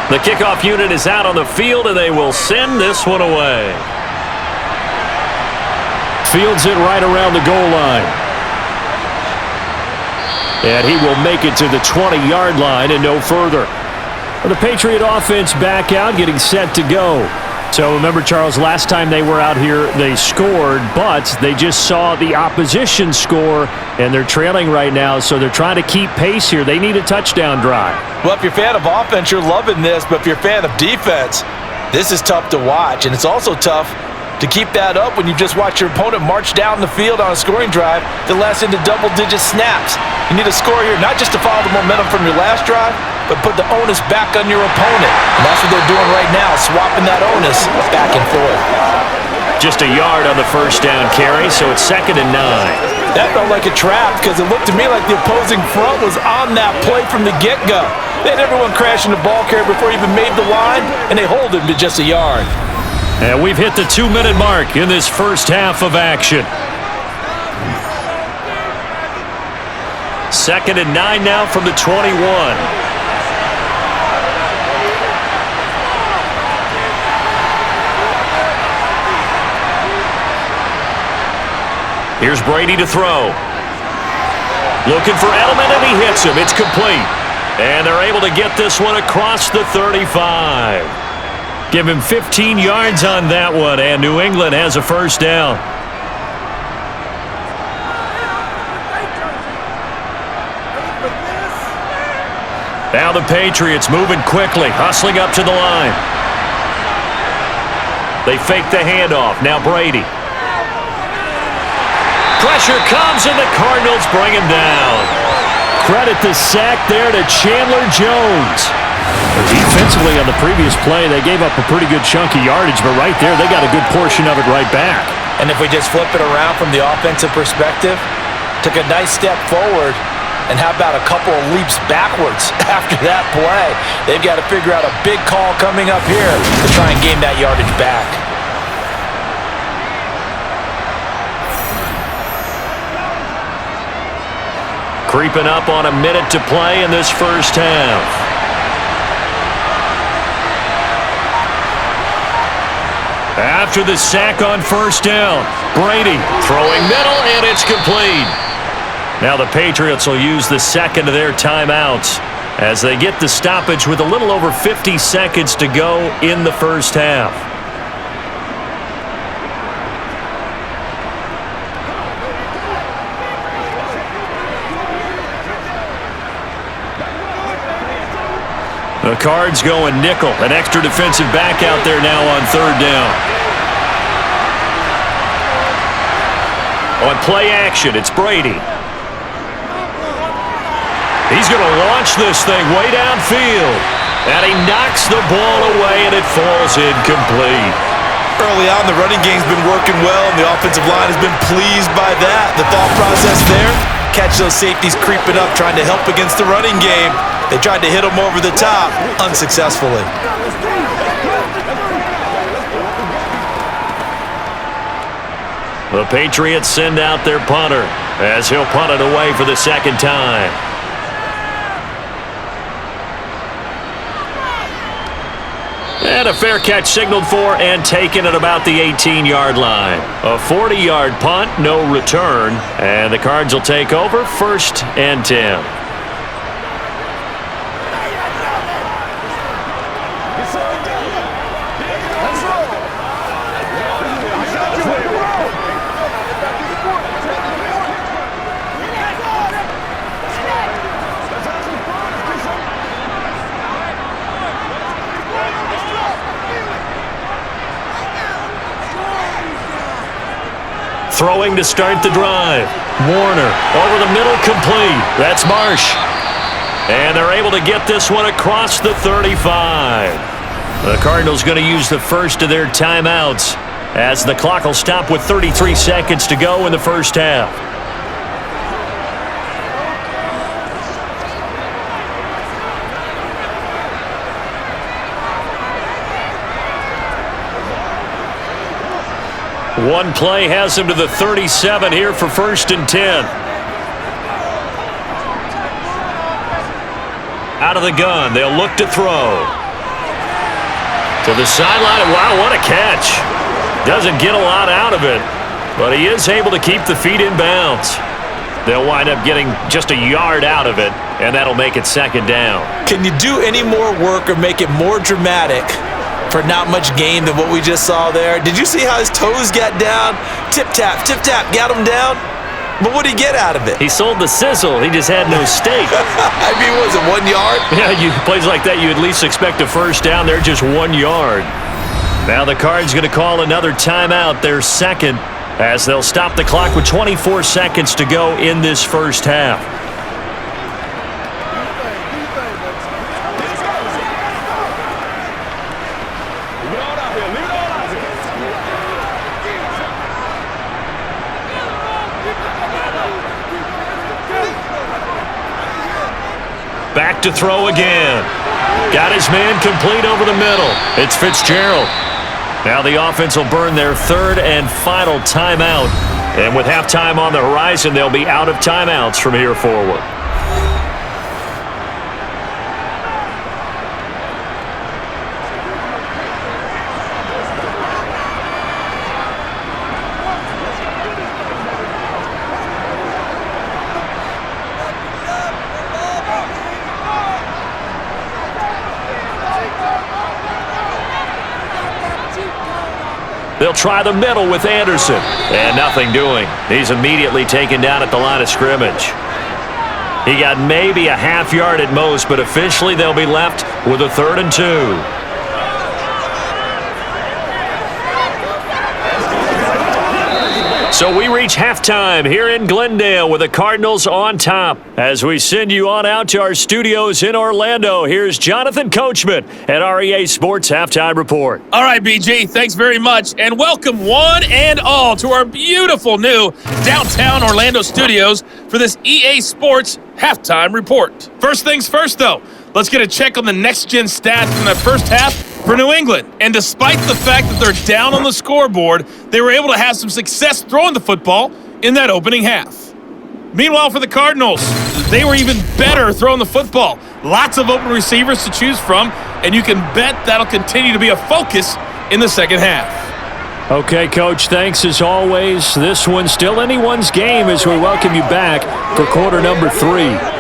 The kickoff unit is out on the field, and they will send this one away. Fields it right around the goal line. And he will make it to the 20-yard line and no further. The Patriot offense back out, getting set to go. So remember, Charles, last time they were out here, they scored, but they just saw the opposition score, and they're trailing right now, so they're trying to keep pace here. They need a touchdown drive. Well, if you're a fan of offense, you're loving this, but if you're a fan of defense, this is tough to watch, and it's also tough to keep that up when you just watch your opponent march down the field on a scoring drive that lasts into double-digit snaps. You need a score here, not just to follow the momentum from your last drive, but put the onus back on your opponent. And that's what they're doing right now, swapping that onus back and forth. Just a yard on the first down carry, so it's 2nd and 9. That felt like a trap because it looked to me like the opposing front was on that play from the get-go. They had everyone crashing the ball carrier before he even made the line, and they hold him to just a yard. And we've hit the 2-minute mark in this first half of action. 2nd and 9 now from the 21. Here's Brady to throw. Looking for Edelman, and he hits him. It's complete. And they're able to get this one across the 35. Give him 15 yards on that one, and New England has a first down. Now the Patriots moving quickly, hustling up to the line. They fake the handoff. Now Brady. Pressure comes, and the Cardinals bring him down. Credit the sack there to Chandler Jones. Defensively on the previous play, they gave up a pretty good chunk of yardage, but right there, they got a good portion of it right back. And if we just flip it around from the offensive perspective, took a nice step forward, and how about a couple of leaps backwards after that play? They've got to figure out a big call coming up here to try and gain that yardage back. Creeping up on a minute to play in this first half. After the sack on first down, Brady throwing middle, and it's complete. Now the Patriots will use the second of their timeouts as they get the stoppage with a little over 50 seconds to go in the first half. The Cards going nickel. An extra defensive back out there now on third down. On play action, it's Brady. He's going to launch this thing way downfield. And he knocks the ball away, and it falls incomplete. Early on, the running game's been working well, and the offensive line has been pleased by that. The thought process there, catch those safeties creeping up, trying to help against the running game. They tried to hit him over the top, unsuccessfully. The Patriots send out their punter as he'll punt it away for the second time. And a fair catch signaled for and taken at about the 18-yard line. A 40-yard punt, no return. And the Cards will take over, 1st and 10. Throwing to start the drive. Warner over the middle, complete. That's Marsh. And they're able to get this one across the 35. The Cardinals going to use the first of their timeouts as the clock will stop with 33 seconds to go in the first half. One play has him to the 37 here for 1st and 10. Out of the gun, they'll look to throw. To the sideline. Wow, what a catch. Doesn't get a lot out of it, but he is able to keep the feet in bounds. They'll wind up getting just a yard out of it, and that'll make it second down. Can you do any more work or make it more dramatic for not much gain than what we just saw there? Did you see how his toes got down? Tip-tap, got him down. But what did he get out of it? He sold the sizzle. He just had no steak. I mean, was it 1 yard? Yeah, plays like that, you at least expect a first down. They're just 1 yard. Now the Cards going to call another timeout, their second, as they'll stop the clock with 24 seconds to go in this first half. Back to throw again. Got his man complete over the middle. It's Fitzgerald. Now the offense will burn their third and final timeout. And with halftime on the horizon, they'll be out of timeouts from here forward. They'll try the middle with Anderson. And nothing doing. He's immediately taken down at the line of scrimmage. He got maybe a half yard at most, but officially they'll be left with a 3rd and 2. So we reach halftime here in Glendale with the Cardinals on top. As we send you on out to our studios in Orlando, here's Jonathan Coachman at REA Sports Halftime Report. All right, BG, thanks very much. And welcome one and all to our beautiful new downtown Orlando studios for this EA Sports Halftime Report. First things first, though, let's get a check on the next-gen stats from the first half for New England. And despite the fact that they're down on the scoreboard, they were able to have some success throwing the football in that opening half. Meanwhile, for the Cardinals, they were even better throwing the football. Lots of open receivers to choose from, and you can bet that'll continue to be a focus in the second half. Okay, Coach, thanks as always. This one's still anyone's game as we welcome you back for quarter number 3.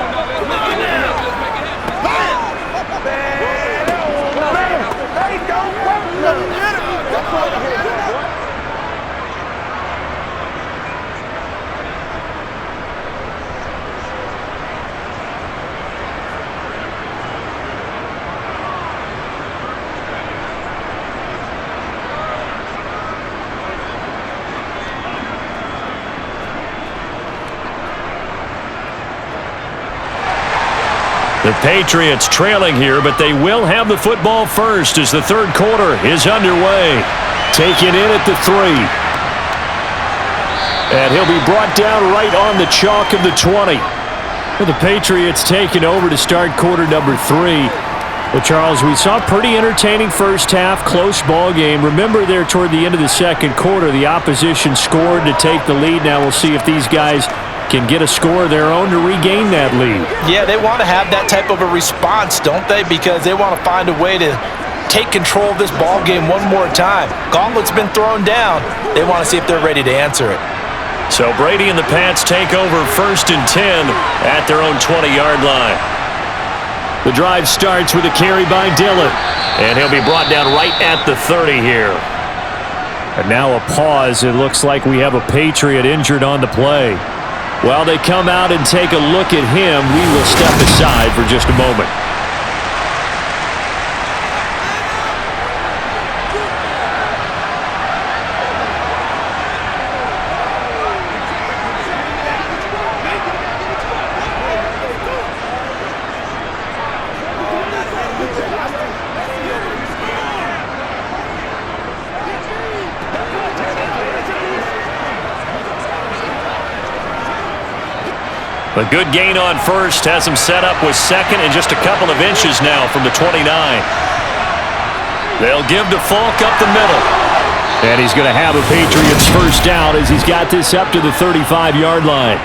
The Patriots trailing here, but they will have the football first as the third quarter is underway. Taken in at the 3. And he'll be brought down right on the chalk of the 20. Well, the Patriots taking over to start quarter number 3. Well, Charles, we saw a pretty entertaining first half, close ball game. Remember there toward the end of the second quarter, the opposition scored to take the lead. Now we'll see if these guys can get a score of their own to regain that lead. Yeah, they want to have that type of a response, don't they? Because they want to find a way to take control of this ball game one more time. Gauntlet's been thrown down. They want to see if they're ready to answer it. So Brady and the Pats take over 1st and 10 at their own 20-yard line. The drive starts with a carry by Dillon, and he'll be brought down right at the 30 here. And now a pause. It looks like we have a Patriot injured on the play. While they come out and take a look at him, we will step aside for just a moment. A good gain on first has him set up with second and just a couple of inches now from the 29. They'll give to Falk up the middle. And he's going to have a Patriots first down as he's got this up to the 35-yard line.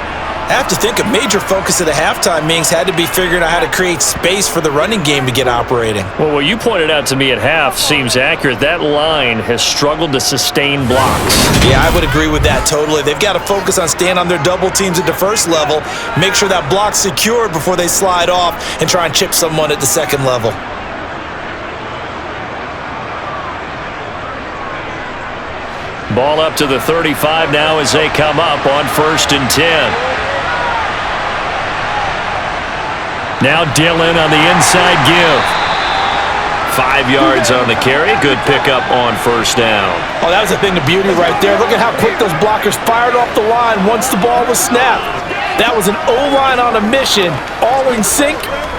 I have to think a major focus of the halftime meetings had to be figuring out how to create space for the running game to get operating. Well, what you pointed out to me at half seems accurate. That line has struggled to sustain blocks. Yeah, I would agree with that totally. They've got to focus on staying on their double teams at the first level, make sure that block's secured before they slide off and try and chip someone at the second level. Ball up to the 35 now as they come up on 1st and 10. Now Dillon on the inside give. 5 yards on the carry. Good pickup on 1st down. Oh, that was a thing of beauty right there. Look at how quick those blockers fired off the line once the ball was snapped. That was an O-line on a mission, all in sync,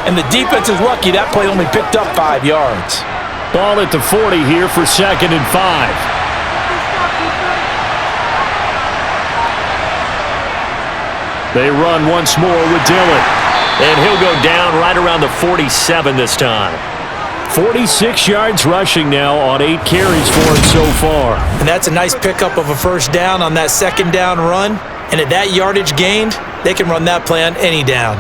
and the defense is lucky that play only picked up 5 yards. Ball at the 40 here for 2nd and 5. They run once more with Dillon. And he'll go down right around the 47 this time. 46 yards rushing now on 8 carries for him so far. And that's a nice pickup of a 1st down on that 2nd down run. And at that yardage gained, they can run that play on any down.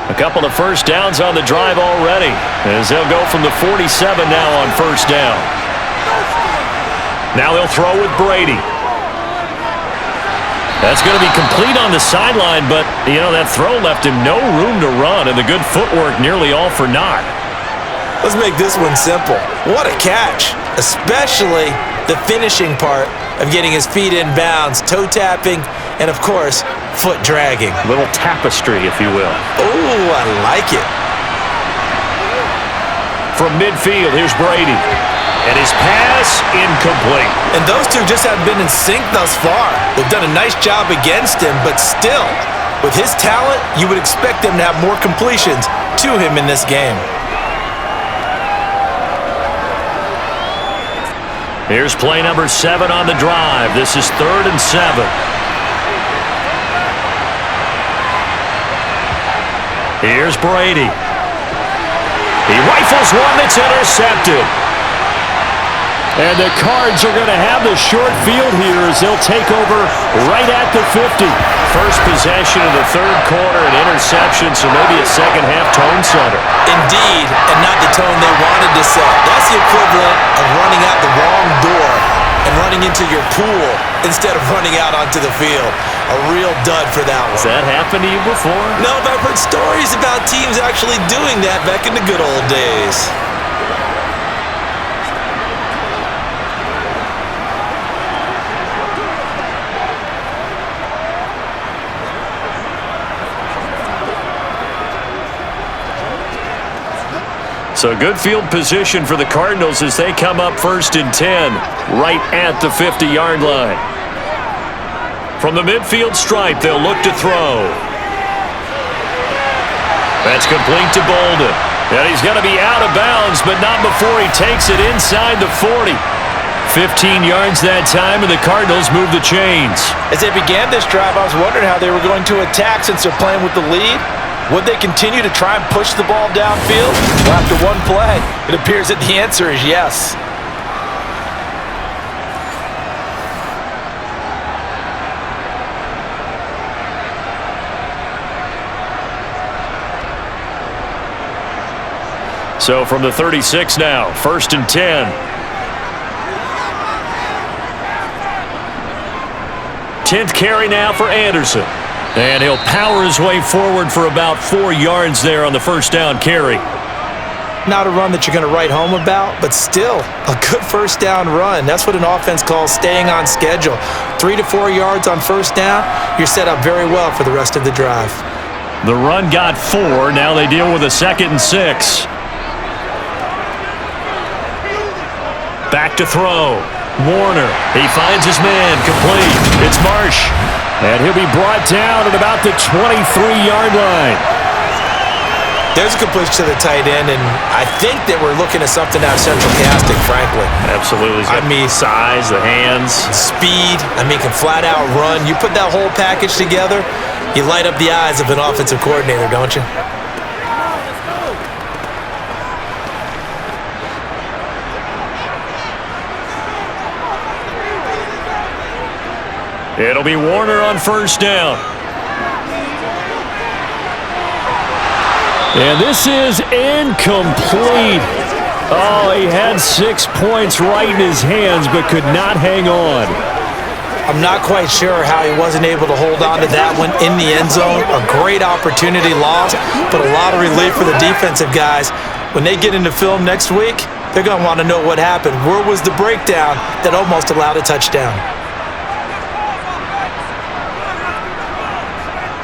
A couple of 1st downs on the drive already, as they'll go from the 47 now on 1st down. Now they'll throw with Brady. That's going to be complete on the sideline, but, you know, that throw left him no room to run, and the good footwork nearly all for naught. Let's make this one simple. What a catch, especially the finishing part of getting his feet in bounds, toe tapping, and, of course, foot dragging. A little tapestry, if you will. Oh, I like it. From midfield, here's Brady. And his pass incomplete. And those two just haven't been in sync thus far. They've done a nice job against him, but still, with his talent, you would expect them to have more completions to him in this game. Here's play number 7 on the drive. This is 3rd and 7. Here's Brady. He rifles one that's intercepted. And the Cards are going to have the short field here as they'll take over right at the 50. First possession of the 3rd quarter, an interception, so maybe a second-half tone setter. Indeed, and not the tone they wanted to set. That's the equivalent of running out the wrong door and running into your pool instead of running out onto the field. A real dud for that one. Has that happened to you before? No, but I've heard stories about teams actually doing that back in the good old days. So good field position for the Cardinals as they come up 1st and 10, right at the 50-yard line. From the midfield stripe, they'll look to throw. That's complete to Bolden. And he's going to be out of bounds, but not before he takes it inside the 40. 15 yards that time, and the Cardinals move the chains. As they began this drive, I was wondering how they were going to attack since they're playing with the lead. Would they continue to try and push the ball downfield? Well, after one play, it appears that the answer is yes. So from the 36 now, 1st and 10. 10th carry now for Anderson. And he'll power his way forward for about 4 yards there on the 1st down carry. Not a run that you're going to write home about, but still a good 1st down run. That's what an offense calls staying on schedule. 3 to 4 yards on 1st down, you're set up very well for the rest of the drive. The run got 4. Now they deal with a 2nd and 6. Back to throw. Warner, he finds his man, complete. It's Marsh. And he'll be brought down at about the 23-yard line. There's a completion to the tight end, and I think that we're looking at something out of central casting, frankly. Absolutely. I mean, size, the hands. Speed. I mean, can flat out run. You put that whole package together, you light up the eyes of an offensive coordinator, don't you? It'll be Warner on first down. And this is incomplete. Oh, he had 6 points right in his hands, but could not hang on. I'm not quite sure how he wasn't able to hold on to that one in the end zone. A great opportunity lost, but a lot of relief for the defensive guys. When they get into film next week, they're going to want to know what happened. Where was the breakdown that almost allowed a touchdown?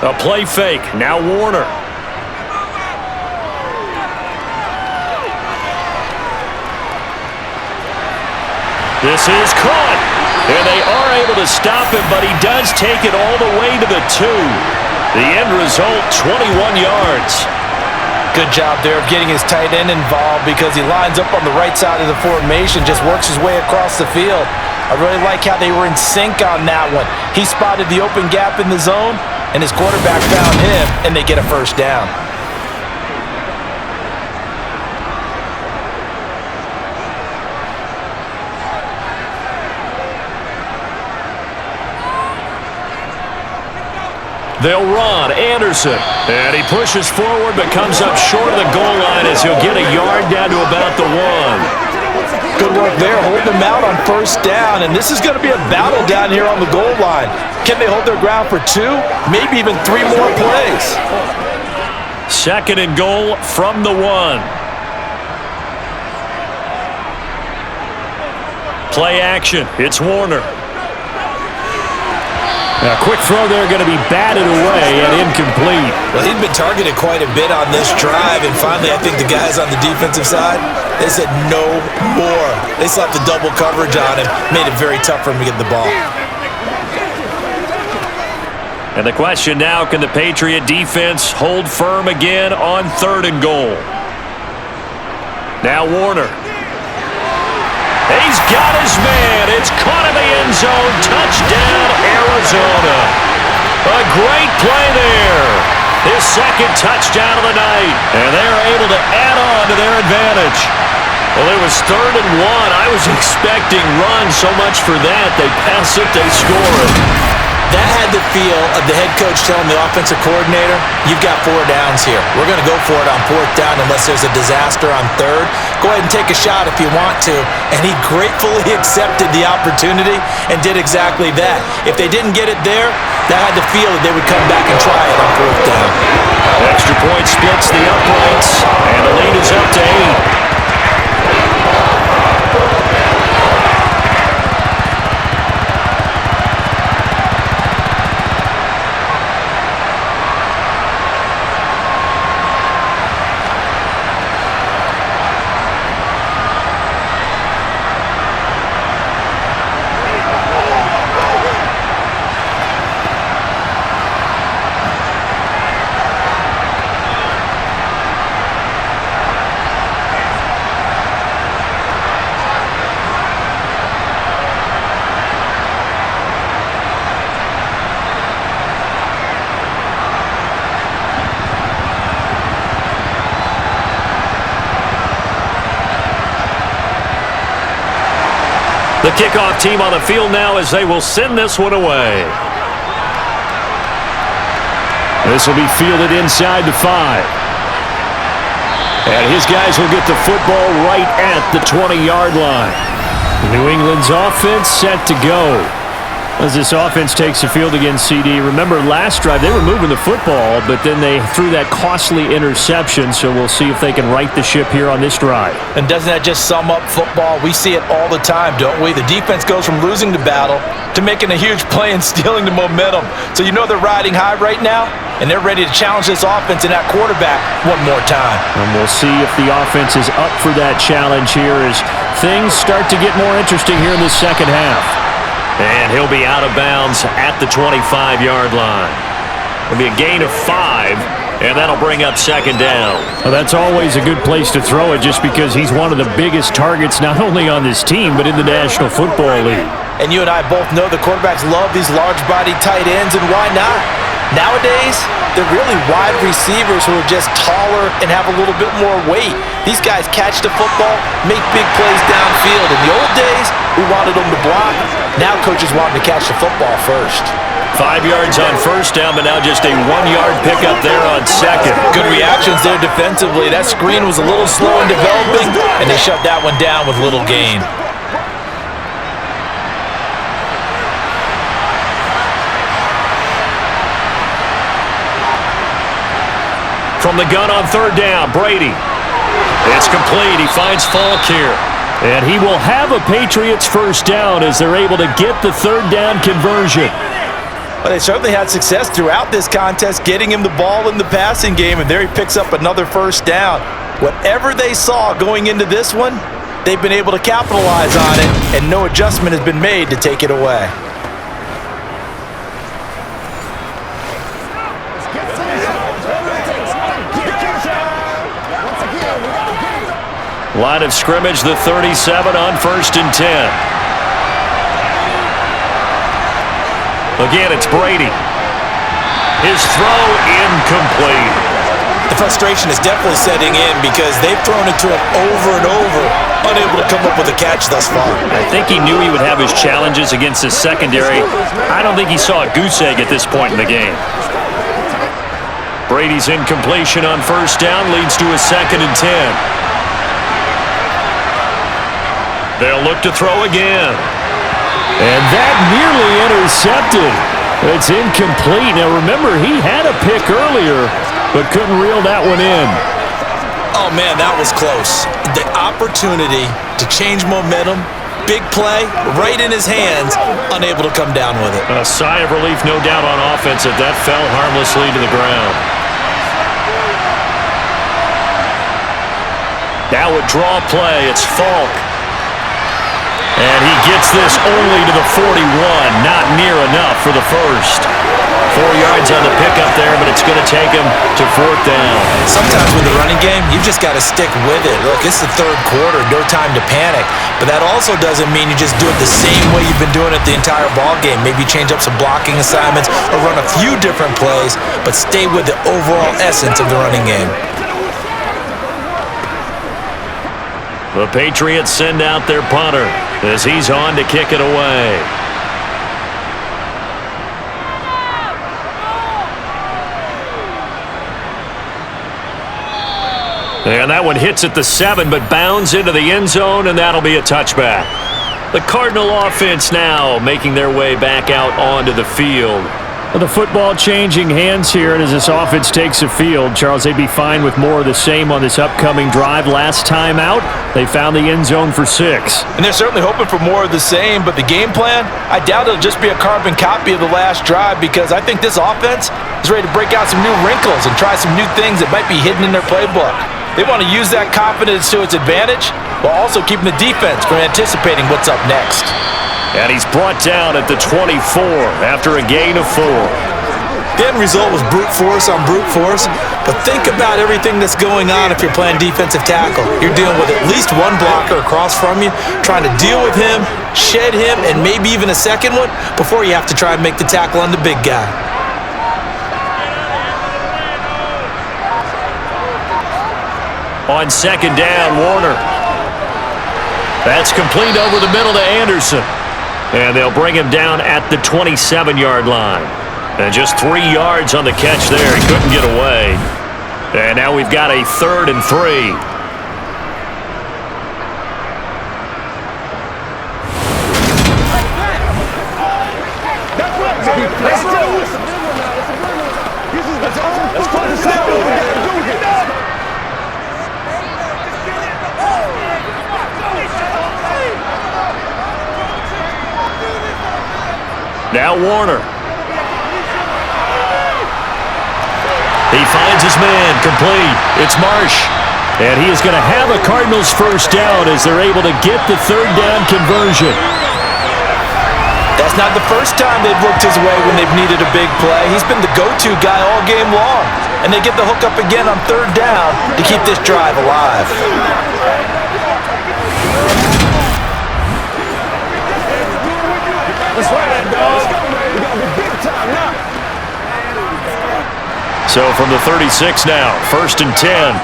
A play fake. Now Warner. This is caught. And they are able to stop him, but he does take it all the way to the 2. The end result, 21 yards. Good job there of getting his tight end involved because he lines up on the right side of the formation, just works his way across the field. I really like how they were in sync on that one. He spotted the open gap in the zone, and his quarterback found him, and they get a first down. They'll run. Anderson. And he pushes forward but comes up short of the goal line as he'll get a yard down to about the 1. Good work there, holding them out on first down. And this is going to be a battle down here on the goal line. Can they hold their ground for 2? Maybe even 3 more plays. 2nd and goal from the 1. Play action. It's Warner. A quick throw there going to be batted away and incomplete. Well, he'd been targeted quite a bit on this drive, and finally I think the guys on the defensive side, they said no more. They slapped the double coverage on him, made it very tough for him to get the ball. And the question now, can the Patriot defense hold firm again on 3rd and goal? Now Warner. He's got his man. It's caught in the end zone. Touchdown, Arizona. A great play there. His 2nd touchdown of the night. And they're able to add on to their advantage. Well, it was 3rd and 1. I was expecting run so much for that. They pass it, they score it. That had the feel of the head coach telling the offensive coordinator, you've got 4 downs here. We're going to go for it on 4th down unless there's a disaster on 3rd. Go ahead and take a shot if you want to. And he gratefully accepted the opportunity and did exactly that. If they didn't get it there, that had the feel that they would come back and try it on 4th down. Extra point splits the uprights, and the lead is up to 8. The kickoff team on the field now as they will send this one away. This will be fielded inside the 5. And his guys will get the football right at the 20-yard line. New England's offense set to go. As this offense takes the field against CD, remember last drive they were moving the football, but then they threw that costly interception, so we'll see if they can right the ship here on this drive. And doesn't that just sum up football? We see it all the time, don't we? The defense goes from losing the battle to making a huge play and stealing the momentum. So you know they're riding high right now, and they're ready to challenge this offense and that quarterback one more time. And we'll see if the offense is up for that challenge here as things start to get more interesting here in the second half. And he'll be out of bounds at the 25-yard line. It'll be a gain of 5. And that'll bring up second down. Well, that's always a good place to throw it just because he's one of the biggest targets not only on this team but in the National Football League. And you and I both know the quarterbacks love these large-body tight ends, and why not? Nowadays, they're really wide receivers who are just taller and have a little bit more weight. These guys catch the football, make big plays downfield. In the old days, we wanted them to block. Now coaches want them to catch the football first. 5 yards on first down, but now just a 1-yard pickup there on second. Good reactions there defensively. That screen was a little slow in developing, and they shut that one down with little gain. From the gun on third down, Brady. It's complete. He finds Falk here. And he will have a Patriots first down as they're able to get the third down conversion. Well, they certainly had success throughout this contest, getting him the ball in the passing game, and there he picks up another first down. Whatever they saw going into this one, they've been able to capitalize on it, and no adjustment has been made to take it away. Line of scrimmage, the 37 on 1st and 10. Again, it's Brady. His throw incomplete. The frustration is definitely setting in because they've thrown it to him over and over, unable to come up with a catch thus far. I think he knew he would have his challenges against his secondary. I don't think he saw a goose egg at this point in the game. Brady's incompletion on first down leads to a 2nd and 10. They'll look to throw again. And that nearly intercepted. It's incomplete. Now remember, he had a pick earlier, but couldn't reel that one in. Oh, man, that was close. The opportunity to change momentum, big play, right in his hands, unable to come down with it. A sigh of relief, no doubt, on offense that that fell harmlessly to the ground. Now a draw play. It's Falk. And he gets this only to the 41, not near enough for the first. 4 yards on the pickup there, but it's going to take him to 4th down. Sometimes with the running game, you just got to stick with it. Look, it's the third quarter, no time to panic. But that also doesn't mean you just do it the same way you've been doing it the entire ball game. Maybe change up some blocking assignments or run a few different plays, but stay with the overall essence of the running game. The Patriots send out their punter as he's on to kick it away. And that one hits at the 7, but bounds into the end zone, and that'll be a touchback. The Cardinal offense now making their way back out onto the field. The football changing hands here, and as this offense takes the field, Charles, they'd be fine with more of the same on this upcoming drive. Last time out, they found the end zone for 6. And they're certainly hoping for more of the same, but the game plan, I doubt it'll just be a carbon copy of the last drive because I think this offense is ready to break out some new wrinkles and try some new things that might be hidden in their playbook. They want to use that confidence to its advantage while also keeping the defense from anticipating what's up next. And he's brought down at the 24 after a gain of 4. The end result was brute force on brute force, but think about everything that's going on if you're playing defensive tackle. You're dealing with at least one blocker across from you, trying to deal with him, shed him, and maybe even a second one before you have to try and make the tackle on the big guy. On second down, Warner. That's complete over the middle to Anderson. And they'll bring him down at the 27-yard line. And just 3 yards on the catch there. He couldn't get away. And now we've got a 3rd and 3. Now Warner. He finds his man, complete. It's Marsh. And he is going to have a Cardinals first down as they're able to get the 3rd down conversion. That's not the first time they've looked his way when they've needed a big play. He's been the go-to guy all game long. and they get the hook up again on 3rd down to keep this drive alive. Let's ride that, dog. We got to be big time now. So from the 36 now, 1st and 10.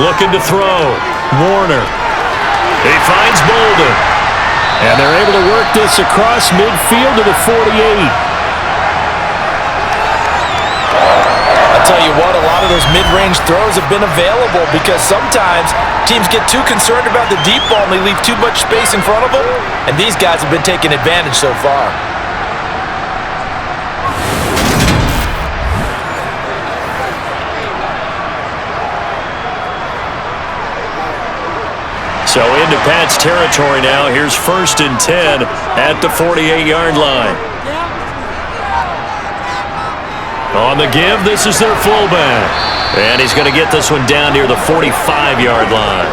Looking to throw. Warner. He finds Bolden. And they're able to work this across midfield to the 48. I'll tell you what, a lot of those mid-range throws have been available because sometimes teams get too concerned about the deep ball and they leave too much space in front of them, and these guys have been taking advantage so far. So into Pat's territory now. Here's 1st and 10 at the 48-yard line. On the give, this is their fullback. And he's going to get this one down near the 45-yard line.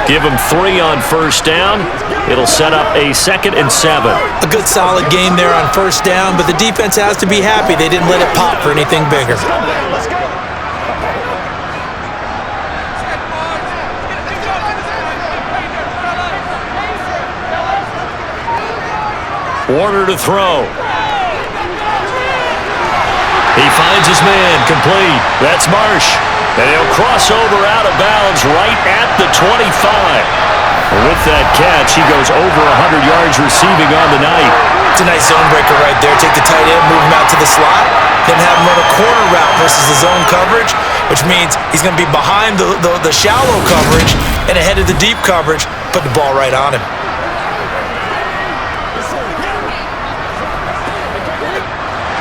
Give him 3 on 1st down. It'll set up a 2nd and 7. A good solid game there on 1st down, but the defense has to be happy they didn't let it pop for anything bigger. Warner to throw. He finds his man, complete. That's Marsh. And he'll cross over out of bounds right at the 25. And with that catch, he goes over 100 yards receiving on the night. It's a nice zone breaker right there. Take the tight end, move him out to the slot, then have him run a corner route versus the zone coverage, which means he's going to be behind the shallow coverage and ahead of the deep coverage. Put the ball right on him.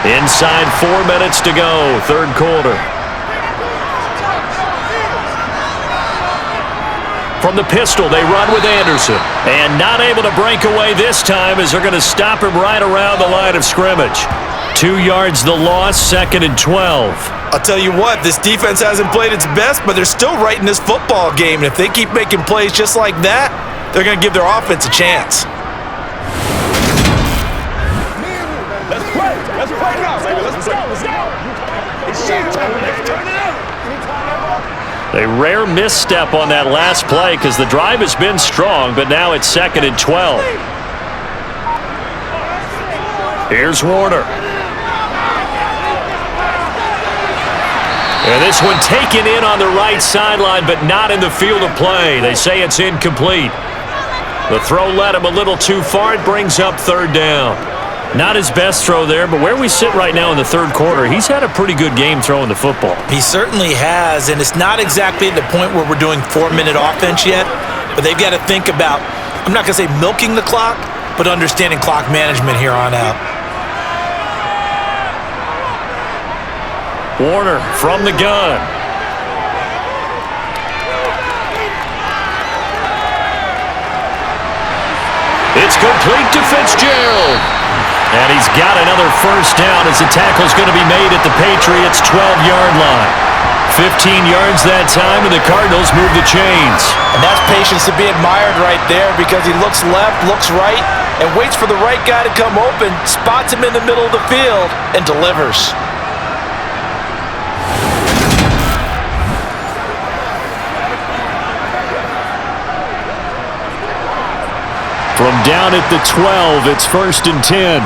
Inside 4 minutes to go, 3rd quarter. From the pistol, they run with Anderson. And not able to break away this time as they're going to stop him right around the line of scrimmage. 2 yards the loss, 2nd and 12. I'll tell you what, this defense hasn't played its best, but they're still right in this football game. And if they keep making plays just like that, they're going to give their offense a chance. Let's play now, baby. Let's go. It's showtime. Let's turn it up. A rare misstep on that last play because the drive has been strong, but now it's 2nd and 12. Here's Warner. And this one taken in on the right sideline, but not in the field of play. They say it's incomplete. The throw led him a little too far. It brings up 3rd down. Not his best throw there, but where we sit right now in the 3rd quarter, he's had a pretty good game throwing the football. He certainly has, and it's not exactly at the point where we're doing 4-minute offense yet, but they've got to think about, I'm not going to say milking the clock, but understanding clock management here on out. Warner from the gun. It's complete to Fitzgerald. And he's got another 1st down as the tackle's going to be made at the Patriots' 12-yard line. 15 yards that time, and the Cardinals move the chains. And that's patience to be admired right there because he looks left, looks right, and waits for the right guy to come open, spots him in the middle of the field, and delivers. From down at the 12, it's 1st and 10.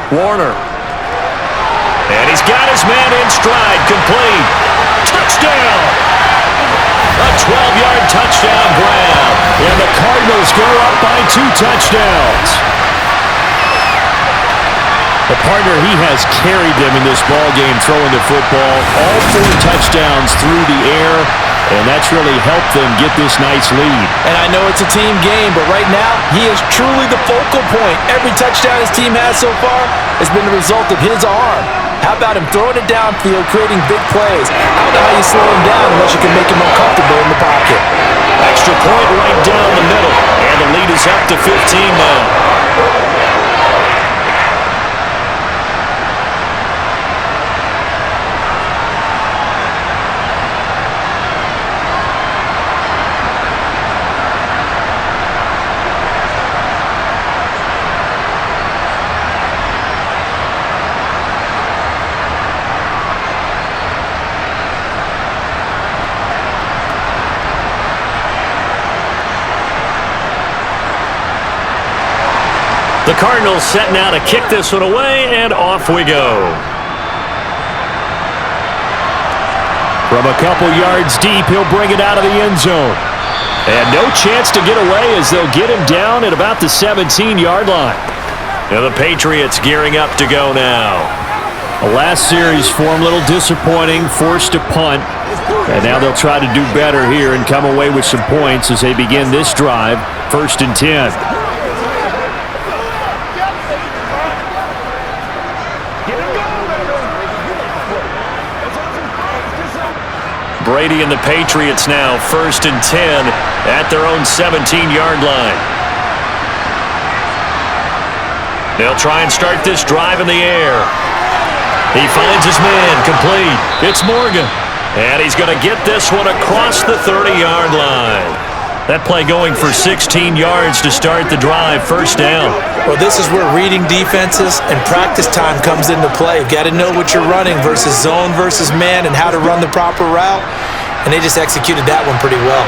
Warner. And he's got his man in stride, complete. Touchdown! A 12-yard touchdown grab. And the Cardinals go up by 2 touchdowns. The partner, he has carried them in this ball game throwing the football. All 4 touchdowns through the air. And that's really helped them get this nice lead. And I know it's a team game, but right now, he is truly the focal point. Every touchdown his team has so far has been the result of his arm. How about him throwing it downfield, creating big plays? I don't know how you slow him down unless you can make him uncomfortable in the pocket. Extra point right down the middle. And the lead is up to 15 now. The Cardinals set now to kick this one away, and off we go. From a couple yards deep, he'll bring it out of the end zone. And no chance to get away as they'll get him down at about the 17-yard line. Now the Patriots gearing up to go now. The last series for him, a little disappointing, forced a punt. And now they'll try to do better here and come away with some points as they begin this drive, 1st and 10. Brady and the Patriots now, 1st and 10 at their own 17-yard line. They'll try and start this drive in the air. He finds his man, complete. It's Morgan. And he's going to get this one across the 30-yard line. That play going for 16 yards to start the drive, 1st down. Well, this is where reading defenses and practice time comes into play. You've got to know what you're running versus zone versus man and how to run the proper route. And they just executed that one pretty well.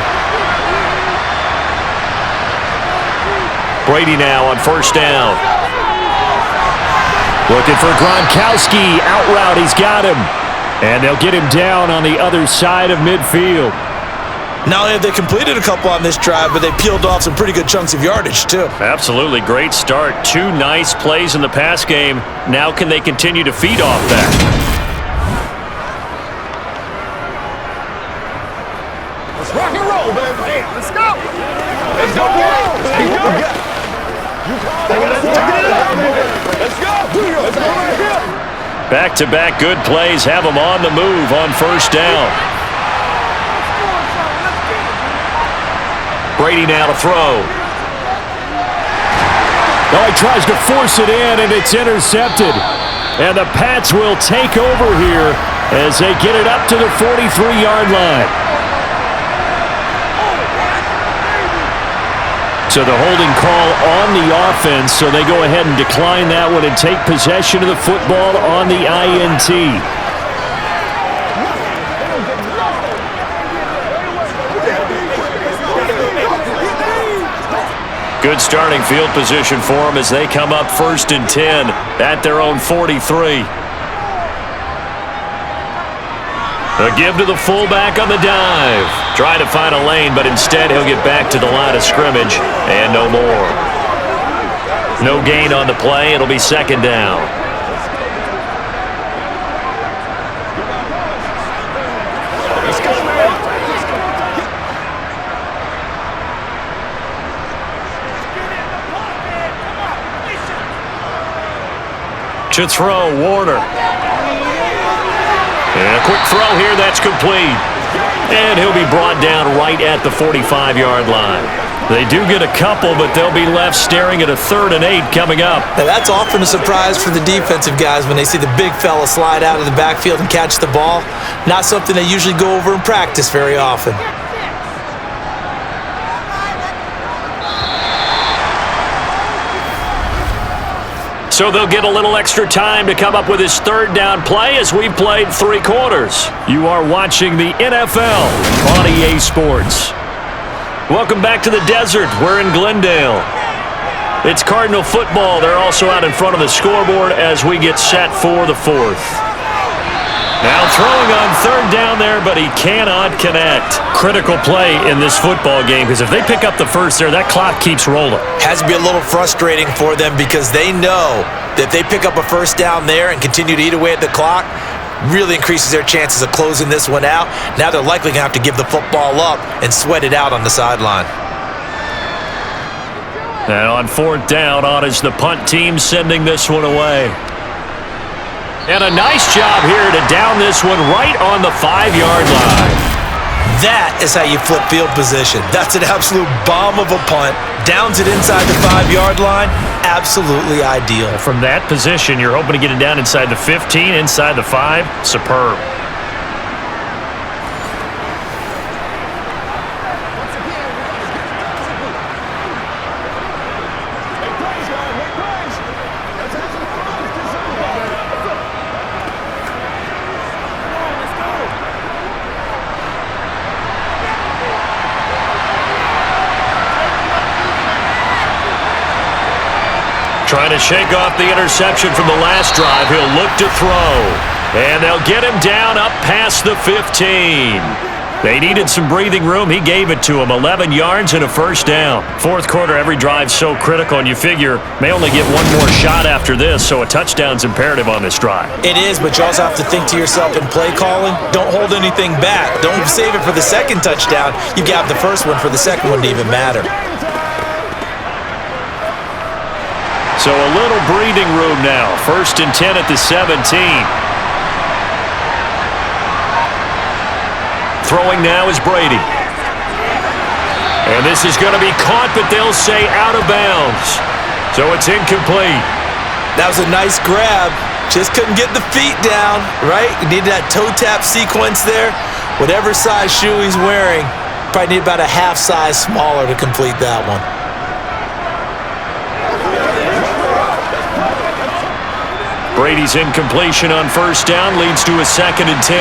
Brady now on 1st down. Looking for Gronkowski. Out route, he's got him. And they'll get him down on the other side of midfield. Not only have they completed a couple on this drive, but they peeled off some pretty good chunks of yardage, too. Absolutely great start. 2 nice plays in the pass game. Now can they continue to feed off that? Let's rock and roll, baby. Let's go. Let's go, boys. Let's go. Let's go right here. Back-to-back good plays have them on the move on 1st down. Brady now to throw. Oh, he tries to force it in, and it's intercepted. And the Pats will take over here as they get it up to the 43-yard line. So the holding call on the offense, so they go ahead and decline that one and take possession of the football on the INT. Good starting field position for them as they come up 1st and 10 at their own 43. A give to the fullback on the dive. Trying to find a lane, but instead he'll get back to the line of scrimmage and no more. No gain on the play. It'll be 2nd down. To throw, Warner. And a quick throw here, that's complete. And he'll be brought down right at the 45-yard line. They do get a couple, but they'll be left staring at a 3rd and 8 coming up. Now, that's often a surprise for the defensive guys when they see the big fella slide out of the backfield and catch the ball. Not something they usually go over in practice very often. So they'll get a little extra time to come up with his 3rd down play as we've played 3 quarters. You are watching the NFL on EA Sports. Welcome back to the desert. We're in Glendale. It's Cardinal football. They're also out in front of the scoreboard as we get set for the 4th. Now throwing on 3rd down there, but he cannot connect. Critical play in this football game because if they pick up the 1st there, that clock keeps rolling. Has to be a little frustrating for them because they know that if they pick up a 1st down there and continue to eat away at the clock, really increases their chances of closing this one out. Now they're likely going to have to give the football up and sweat it out on the sideline. And on 4th down, on is the punt team sending this one away. And a nice job here to down this one right on the 5-yard line. That is how you flip field position. That's an absolute bomb of a punt. Downs it inside the 5-yard line. Absolutely ideal. From that position, you're hoping to get it down inside the 15, inside the 5. Superb. Trying to shake off the interception from the last drive. He'll look to throw. And they'll get him down up past the 15. They needed some breathing room. He gave it to them. 11 yards and a first down. Fourth quarter, every drive's so critical, and you figure may only get one more shot after this, so a touchdown's imperative on this drive. It is, but you also have to think to yourself in play calling, don't hold anything back. Don't save it for the second touchdown. You got the first one for the second one to even matter. So a little breathing room now. 1st and 10 at the 17. Throwing now is Brady. And this is going to be caught, but they'll say out of bounds. So it's incomplete. That was a nice grab. Just couldn't get the feet down, right? You needed that toe tap sequence there. Whatever size shoe he's wearing, probably need about a half size smaller to complete that one. Brady's incompletion on 1st down leads to a 2nd and 10.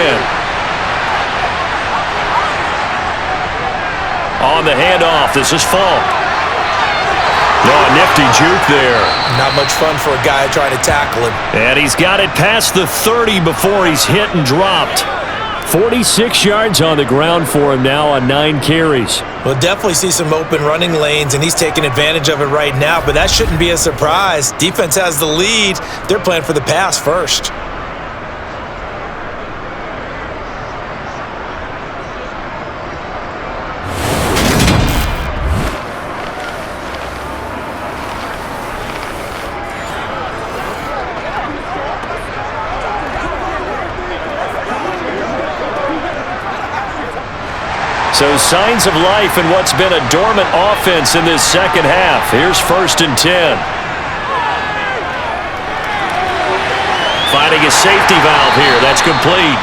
On the handoff, this is Falk. Oh, nifty juke there. Not much fun for a guy trying to tackle him. And he's got it past the 30 before he's hit and dropped. 46 yards on the ground for him now on 9 carries. We'll definitely see some open running lanes, and he's taking advantage of it right now, but that shouldn't be a surprise. Defense has the lead. They're playing for the pass first. So signs of life in what's been a dormant offense in this second half. Here's 1st and 10. Finding a safety valve here. That's complete.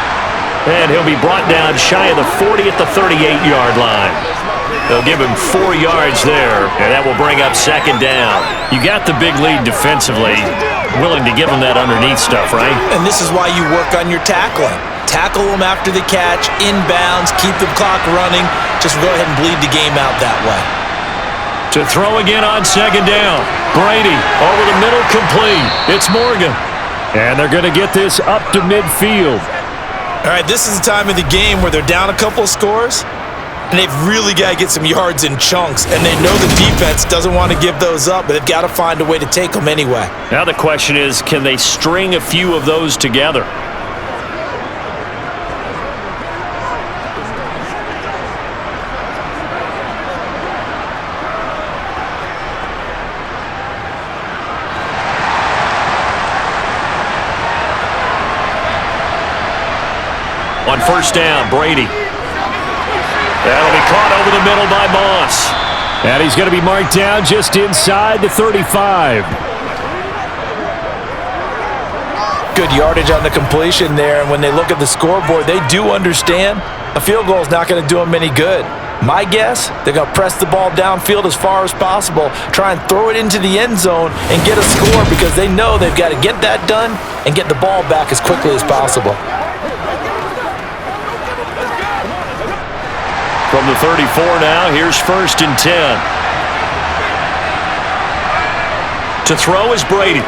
And he'll be brought down shy of the 40 at the 38-yard line. They'll give him 4 yards there, and that will bring up 2nd down. You got the big lead defensively. Willing to give him that underneath stuff, right? And this is why you work on your tackling. Tackle them after the catch, inbounds, keep the clock running. Just go ahead and bleed the game out that way. To throw again on 2nd down. Brady over the middle, complete. It's Morgan. And they're going to get this up to midfield. All right, this is the time of the game where they're down a couple of scores, and they've really got to get some yards in chunks, and they know the defense doesn't want to give those up, but they've got to find a way to take them anyway. Now the question is, can they string a few of those together? On 1st down, Brady. That'll be caught over the middle by Moss. And he's going to be marked down just inside the 35. Good yardage on the completion there, and when they look at the scoreboard, they do understand a field goal is not going to do them any good. My guess, they're going to press the ball downfield as far as possible, try and throw it into the end zone and get a score because they know they've got to get that done and get the ball back as quickly as possible. From the 34 now, here's 1st and 10. To throw is Brady.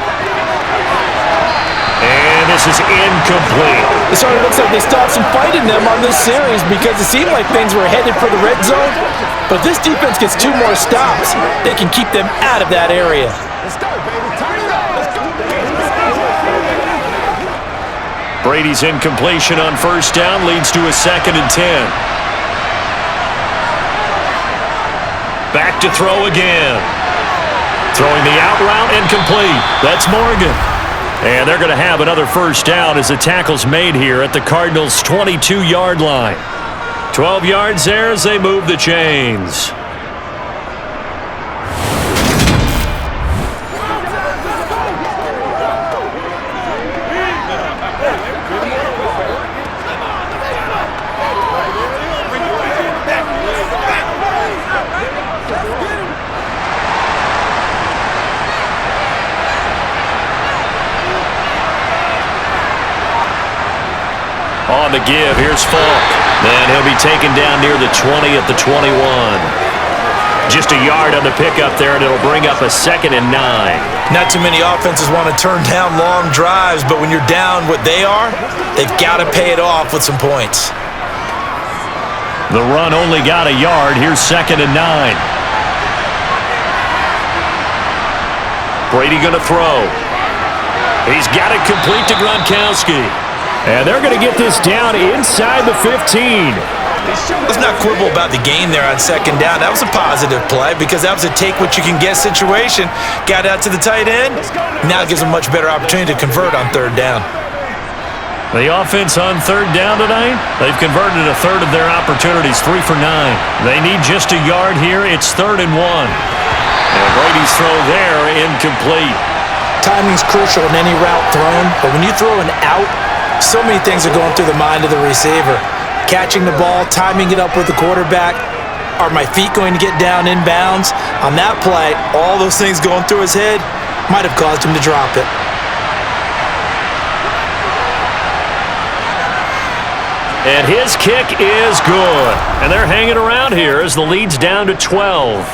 And this is incomplete. It sort of looks like they stopped some fight in them on this series because it seemed like things were headed for the red zone. But this defense gets 2 more stops. They can keep them out of that area. Let's go, baby. Turn it up. Let's go. Brady's incompletion on 1st down leads to a 2nd and 10. Back to throw again. Throwing the out route incomplete. That's Morgan. And they're going to have another 1st down as the tackle's made here at the Cardinals' 22-yard line. 12 yards there as they move the chains. On the give, here's Falk. Then he'll be taken down near the 20 at the 21. Just a yard on the pickup there, and it'll bring up a 2nd and 9. Not too many offenses want to turn down long drives, but when you're down what they are, they've got to pay it off with some points. The run only got a yard. Here's 2nd and 9. Brady going to throw. He's got it complete to Gronkowski. And they're going to get this down inside the 15. Let's not quibble about the gain there on 2nd down. That was a positive play because that was a take-what-you-can-get situation. Got out to the tight end. Now it gives them a much better opportunity to convert on 3rd down. The offense on 3rd down tonight, they've converted a third of their opportunities, 3 for 9. They need just a yard here. It's 3rd and 1. And Brady's throw there, incomplete. Timing's crucial in any route thrown, but when you throw an out, so many things are going through the mind of the receiver. Catching the ball, timing it up with the quarterback. Are my feet going to get down inbounds? On that play, all those things going through his head might have caused him to drop it. And his kick is good. And they're hanging around here as the lead's down to 12.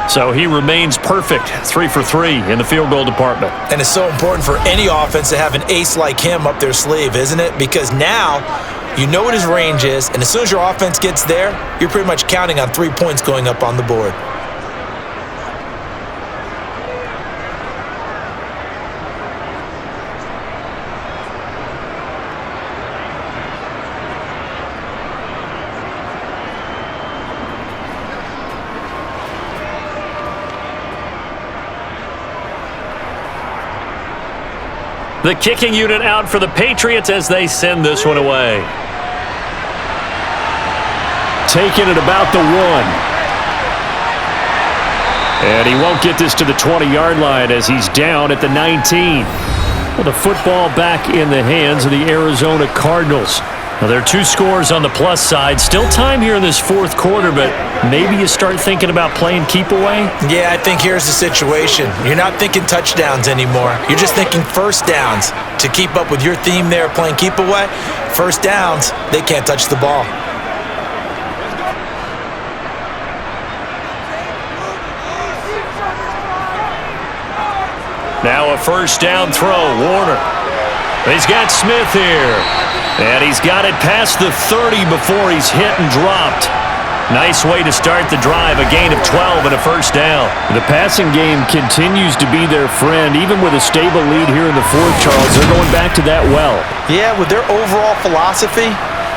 So he remains perfect, 3 for 3 in the field goal department. And it's so important for any offense to have an ace like him up their sleeve, isn't it? Because now you know what his range is, and as soon as your offense gets there, you're pretty much counting on 3 points going up on the board. The kicking unit out for the Patriots as they send this one away. Taking it about the 1. And he won't get this to the 20-yard line as he's down at the 19. Well, the football back in the hands of the Arizona Cardinals. Now, there are 2 scores on the plus side. Still time here in this 4th quarter, but maybe you start thinking about playing keep away? Yeah, I think here's the situation. You're not thinking touchdowns anymore. You're just thinking first downs. To keep up with your theme there, playing keep away, first downs, they can't touch the ball. Now a first down throw, Warner. He's got Smith here. And he's got it past the 30 before he's hit and dropped. Nice way to start the drive, a gain of 12 and a first down. The passing game continues to be their friend. Even with a stable lead here in the 4th, Charles, they're going back to that well. Yeah, with their overall philosophy,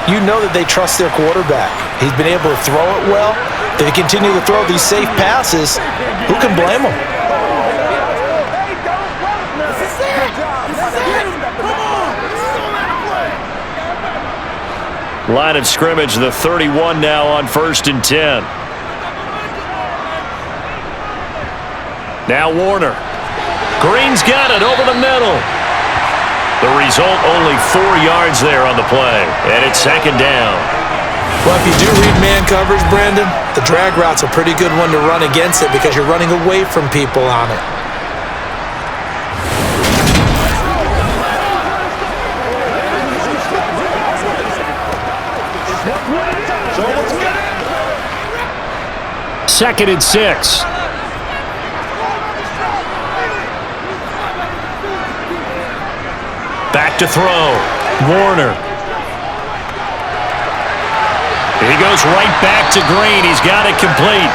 you know that they trust their quarterback. He's been able to throw it well. They continue to throw these safe passes. Who can blame them? Line of scrimmage, the 31 now on 1st and 10. Now Warner. Green's got it over the middle. The result, only 4 yards there on the play, and it's 2nd down. Well, if you do read man coverage, Brandon, the drag route's a pretty good one to run against it because you're running away from people on it. Second and 6. Back to throw. Warner. He goes right back to Green. He's got it complete.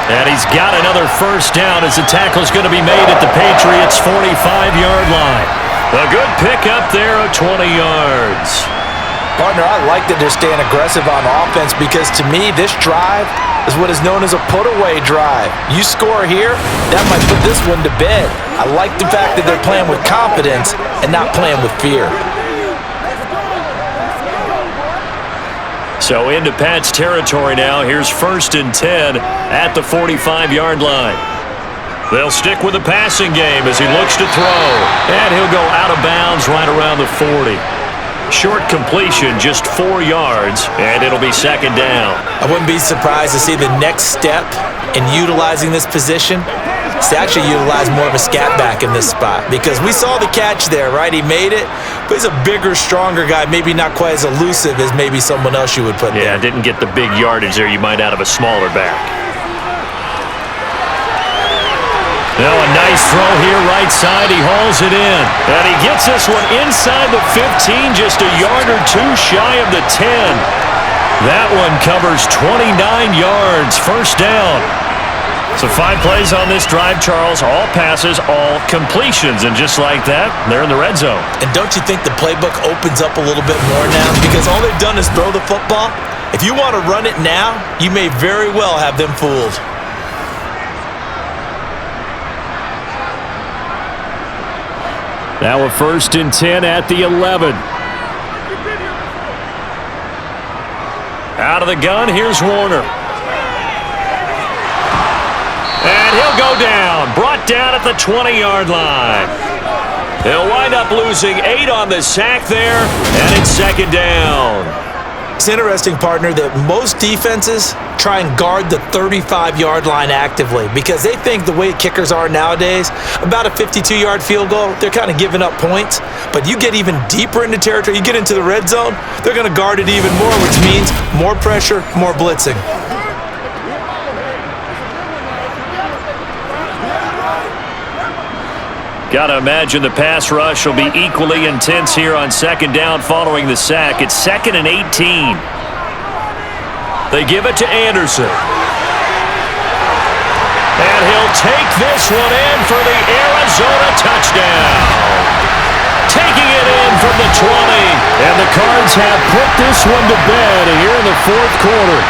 And he's got another first down as the tackle's going to be made at the Patriots' 45-yard line. A good pickup there of 20 yards. Partner, I like that they're staying aggressive on offense because to me, this drive is what is known as a put-away drive. You score here, that might put this one to bed. I like the fact that they're playing with confidence and not playing with fear. So into Pat's territory now. Here's 1st and 10 at the 45-yard line. They'll stick with the passing game as he looks to throw. And he'll go out of bounds right around the 40. Short completion, just 4 yards, and it'll be 2nd down. I wouldn't be surprised to see the next step in utilizing this position is to actually utilize more of a scat back in this spot because we saw the catch there, right? He made it, but he's a bigger, stronger guy, maybe not quite as elusive as maybe someone else you would put there. Yeah, didn't get the big yardage there you might out of a smaller back. Now a nice throw here right side. He hauls it in. And he gets this one inside the 15, just a yard or two shy of the 10. That one covers 29 yards, first down. So 5 plays on this drive, Charles. All passes, all completions. And just like that, they're in the red zone. And don't you think the playbook opens up a little bit more now? Because all they've done is throw the football. If you want to run it now, you may very well have them fooled. Now a 1st and 10 at the 11. Out of the gun, here's Warner. And he'll go down. Brought down at the 20-yard line. He'll wind up losing 8 on the sack there, and it's 2nd down. It's interesting, partner, that most defenses try and guard the 35-yard line actively because they think the way kickers are nowadays, about a 52-yard field goal, they're kind of giving up points. But you get even deeper into territory, you get into the red zone, they're going to guard it even more, which means more pressure, more blitzing. Got to imagine the pass rush will be equally intense here on 2nd down following the sack. It's 2nd and 18. They give it to Anderson. And he'll take this one in for the Arizona touchdown. Taking it in from the 20. And the Cards have put this one to bed here in the 4th quarter.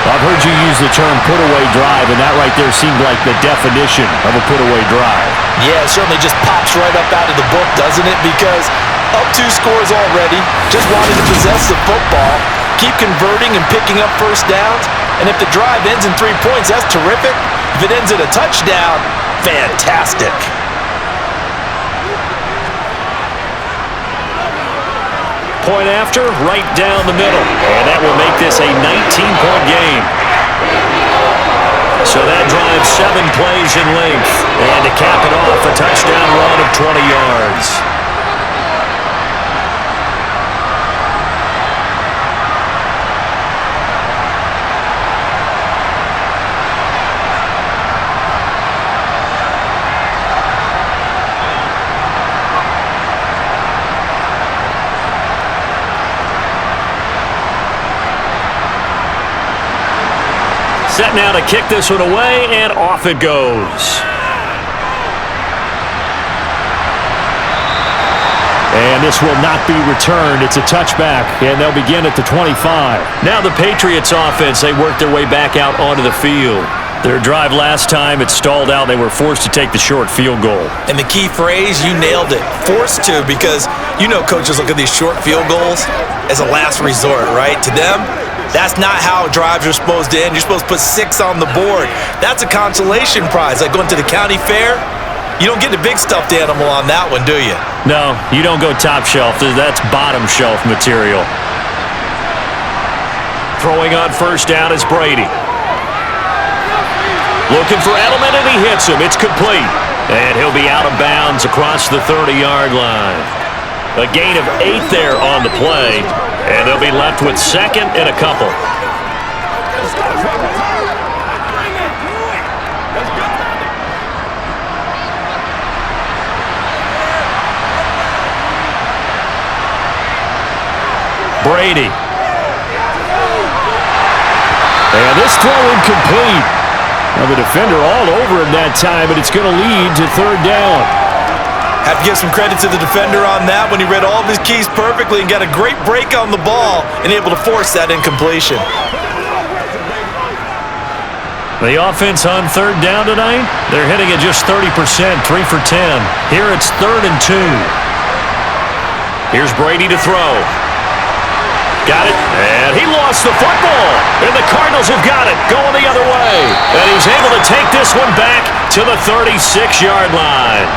I've heard you use the term put-away drive, and that right there seemed like the definition of a put-away drive. Yeah, it certainly just pops right up out of the book, doesn't it? Because up 2 scores already, just wanted to possess the football, keep converting and picking up first downs, and if the drive ends in 3 points, that's terrific. If it ends in a touchdown, fantastic. Point after, right down the middle. And that will make this a 19-point game. So that drives 7 plays in length. And to cap it off, a touchdown run of 20 yards. Set now to kick this one away, and off it goes. And this will not be returned. It's a touchback, and they'll begin at the 25. Now the Patriots offense, they work their way back out onto the field. Their drive last time, it stalled out. They were forced to take the short field goal. And the key phrase, you nailed it. Forced to, because you know coaches look at these short field goals as a last resort, right? To them, that's not how drives are supposed to end. You're supposed to put 6 on the board. That's a consolation prize. Like going to the county fair, you don't get the big stuffed animal on that one, do you? No, you don't go top shelf. That's bottom shelf material. Throwing on first down is Brady. Looking for Edelman, and he hits him. It's complete. And he'll be out of bounds across the 30-yard line. A gain of 8 there on the play. And they'll be left with 2nd and a couple. Brady. And this throw incomplete. Now the defender all over him that time, but it's going to lead to 3rd down. Have to give some credit to the defender on that when he read all of his keys perfectly and got a great break on the ball and able to force that incompletion. The offense on 3rd down tonight, they're hitting at just 30%, 3 for 10. Here it's 3rd and 2. Here's Brady to throw. Got it, and he lost the football. And the Cardinals have got it, going the other way. And he's able to take this one back to the 36-yard line.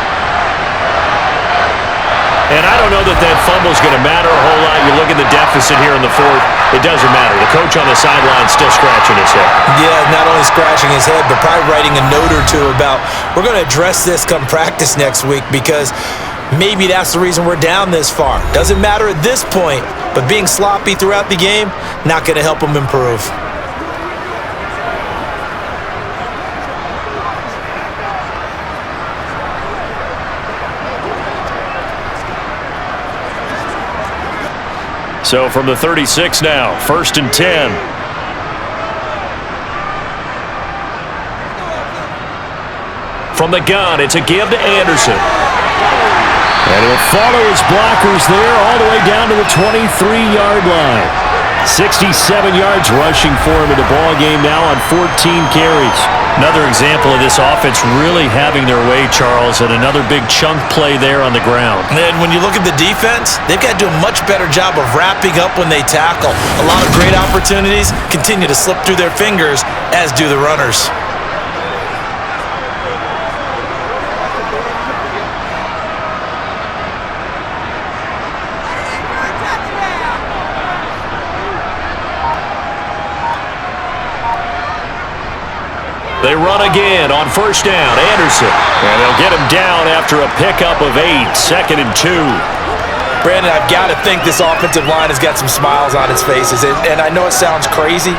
And I don't know that fumble's going to matter a whole lot. You look at the deficit here in the 4th, it doesn't matter. The coach on the sideline still scratching his head. Yeah, not only scratching his head, but probably writing a note or two about, we're going to address this come practice next week because maybe that's the reason we're down this far. Doesn't matter at this point, but being sloppy throughout the game, not going to help him improve. So from the 36 now, 1st and 10. From the gun, it's a give to Anderson. And he'll follow his blockers there all the way down to the 23-yard line. 67 yards rushing for him in the ball game now on 14 carries. Another example of this offense really having their way, Charles, and another big chunk play there on the ground. And when you look at the defense, they've got to do a much better job of wrapping up when they tackle. A lot of great opportunities continue to slip through their fingers, as do the runners. They run again on 1st down. Anderson. And they'll get him down after a pickup of 8. 2nd and 2. Brandon, I've got to think this offensive line has got some smiles on its faces. And I know it sounds crazy,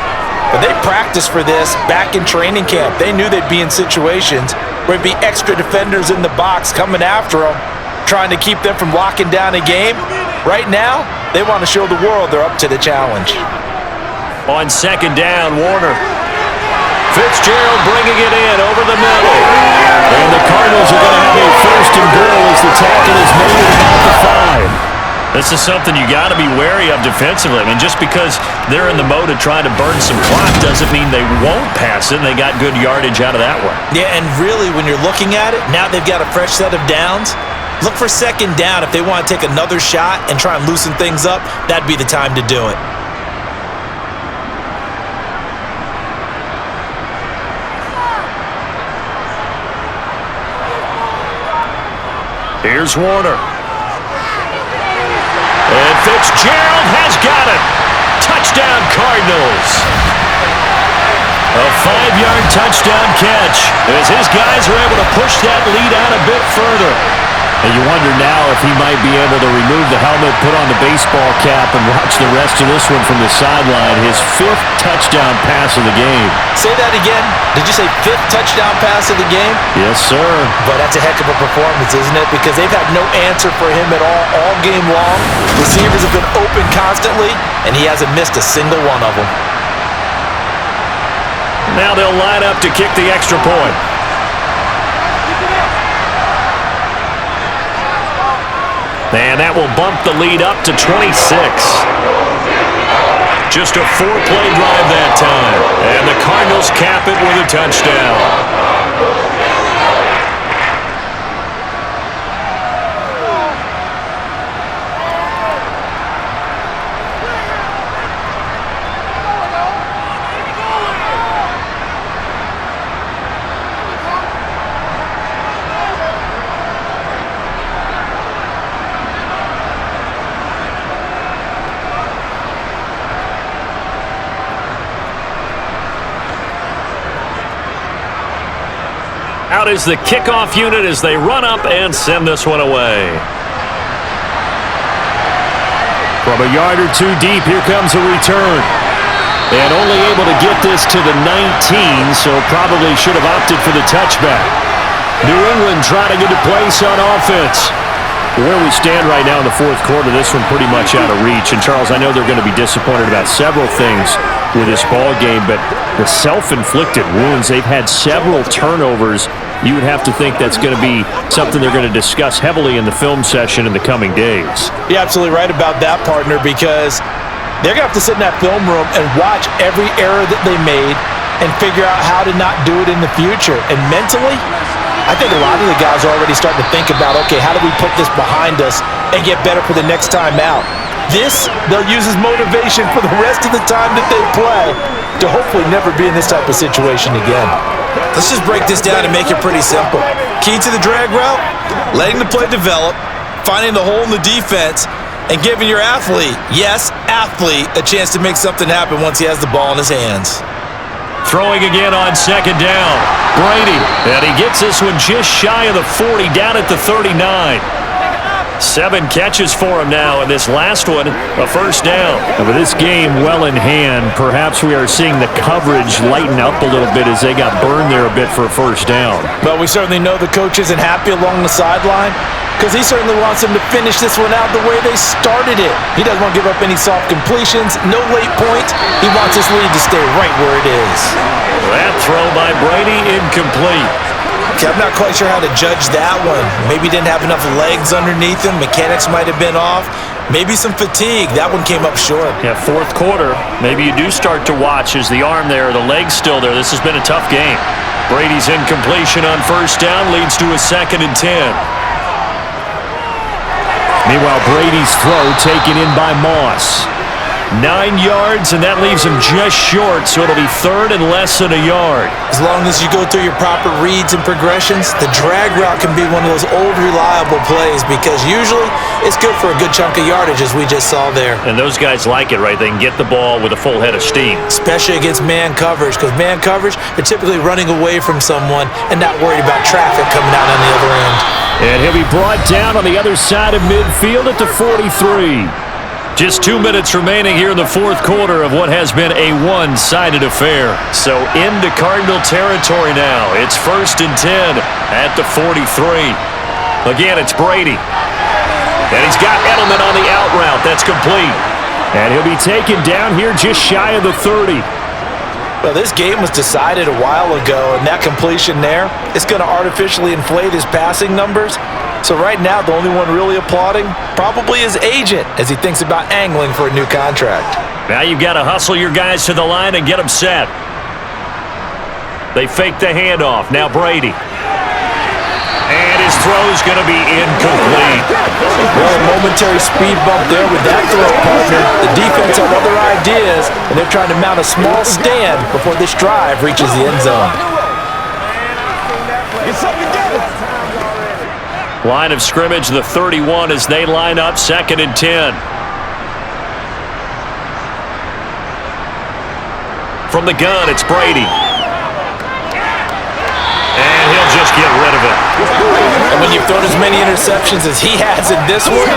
but they practiced for this back in training camp. They knew they'd be in situations where it'd be extra defenders in the box coming after them, trying to keep them from locking down a game. Right now, they want to show the world they're up to the challenge. On 2nd down, Warner. Fitzgerald bringing it in over the middle. And the Cardinals are going to have a 1st and goal as the tackle is made at about the 5. This is something you got to be wary of defensively. I mean, just because they're in the mode of trying to burn some clock doesn't mean they won't pass it, and they got good yardage out of that one. Yeah, and really, when you're looking at it, now they've got a fresh set of downs. Look for 2nd down. If they want to take another shot and try and loosen things up, that'd be the time to do it. Here's Warner. And Fitzgerald has got it. Touchdown, Cardinals. A 5-yard touchdown catch as his guys are able to push that lead out a bit further. And you wonder now if he might be able to remove the helmet, put on the baseball cap, and watch the rest of this one from the sideline. His 5th touchdown pass of the game. Say that again. Did you say 5th touchdown pass of the game? Yes, sir. But that's a heck of a performance, isn't it? Because they've had no answer for him at all game long. Receivers have been open constantly, and he hasn't missed a single one of them. Now they'll line up to kick the extra point. And that will bump the lead up to 26. Just a 4-play drive that time. And the Cardinals cap it with a touchdown. Out is the kickoff unit as they run up and send this one away. From a yard or two deep, here comes a return. And only able to get this to the 19, so probably should have opted for the touchback. New England trying to get a place on offense. Where we stand right now in the 4th quarter, this one pretty much out of reach. And, Charles, I know they're going to be disappointed about several things with this ball game, but the self-inflicted wounds, they've had several turnovers. You would have to think that's going to be something they're going to discuss heavily in the film session in the coming days. You're absolutely right about that, partner, because they're going to have to sit in that film room and watch every error that they made and figure out how to not do it in the future. And mentally, I think a lot of the guys are already starting to think about, okay, how do we put this behind us and get better for the next time out? This, they'll use as motivation for the rest of the time that they play to hopefully never be in this type of situation again. Let's just break this down and make it pretty simple. Key to the drag route, letting the play develop, finding the hole in the defense, and giving your athlete, yes, athlete, a chance to make something happen once he has the ball in his hands. Throwing again on 2nd down. Brady, and he gets this one just shy of the 40, down at the 39. 7 catches for him now, and this last one, a first down. And with this game well in hand, perhaps we are seeing the coverage lighten up a little bit as they got burned there a bit for a first down. But we certainly know the coach isn't happy along the sideline because he certainly wants them to finish this one out the way they started it. He doesn't want to give up any soft completions, no late points. He wants his lead to stay right where it is. That throw by Brady incomplete. Okay, I'm not quite sure how to judge that one. Maybe he didn't have enough legs underneath him. Mechanics might have been off. Maybe some fatigue. That one came up short. Yeah, fourth quarter. Maybe you do start to watch. Is the arm there, the leg's still there? This has been a tough game. Brady's incompletion on first down leads to a 2nd and 10. Meanwhile, Brady's throw taken in by Moss. 9 yards, and that leaves him just short, so it'll be 3rd and less than a yard. As long as you go through your proper reads and progressions, the drag route can be one of those old reliable plays because usually it's good for a good chunk of yardage as we just saw there. And those guys like it, right? They can get the ball with a full head of steam. Especially against man coverage because man coverage, they're typically running away from someone and not worried about traffic coming out on the other end. And he'll be brought down on the other side of midfield at the 43. Just 2 minutes remaining here in the fourth quarter of what has been a one-sided affair. So into Cardinal territory now. It's 1st and 10 at the 43. Again, it's Brady. And he's got Edelman on the out route. That's complete. And he'll be taken down here just shy of the 30. Well, this game was decided a while ago, and that completion there is going to artificially inflate his passing numbers. So right now, the only one really applauding probably his agent as he thinks about angling for a new contract. Now you've got to hustle your guys to the line and get them set. They fake the handoff. Now Brady. And his throw's going to be incomplete. Well, a momentary speed bump there with that throw, partner. The defense had other ideas, and they're trying to mount a small stand before this drive reaches the end zone. Get something together. Line of scrimmage, the 31 as they line up, 2nd and 10. From the gun, it's Brady. And he'll just get rid of it. And when you've thrown as many interceptions as he has in this one,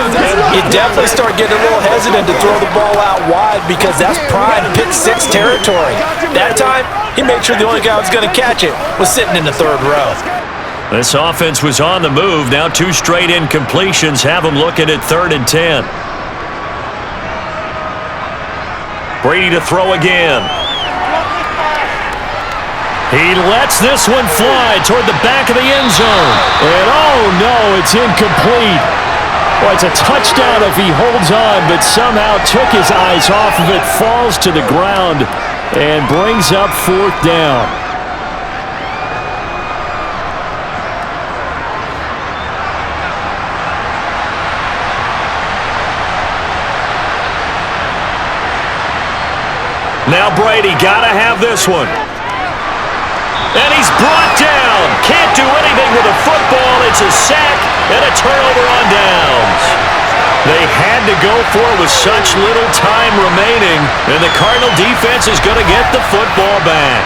you definitely start getting a little hesitant to throw the ball out wide because that's prime pick 6 territory. That time, he made sure the only guy who was going to catch it was sitting in the 3rd row. This offense was on the move. Now 2 straight incompletions have them looking at 3rd and 10. Brady to throw again. He lets this one fly toward the back of the end zone. And oh no, it's incomplete. Well, it's a touchdown if he holds on, but somehow took his eyes off of it, falls to the ground, and brings up 4th down. Now Brady, gotta have this one. And he's brought down. Can't do anything with a football. It's a sack and a turnover on downs. They had to go for it with such little time remaining, and the Cardinal defense is going to get the football back.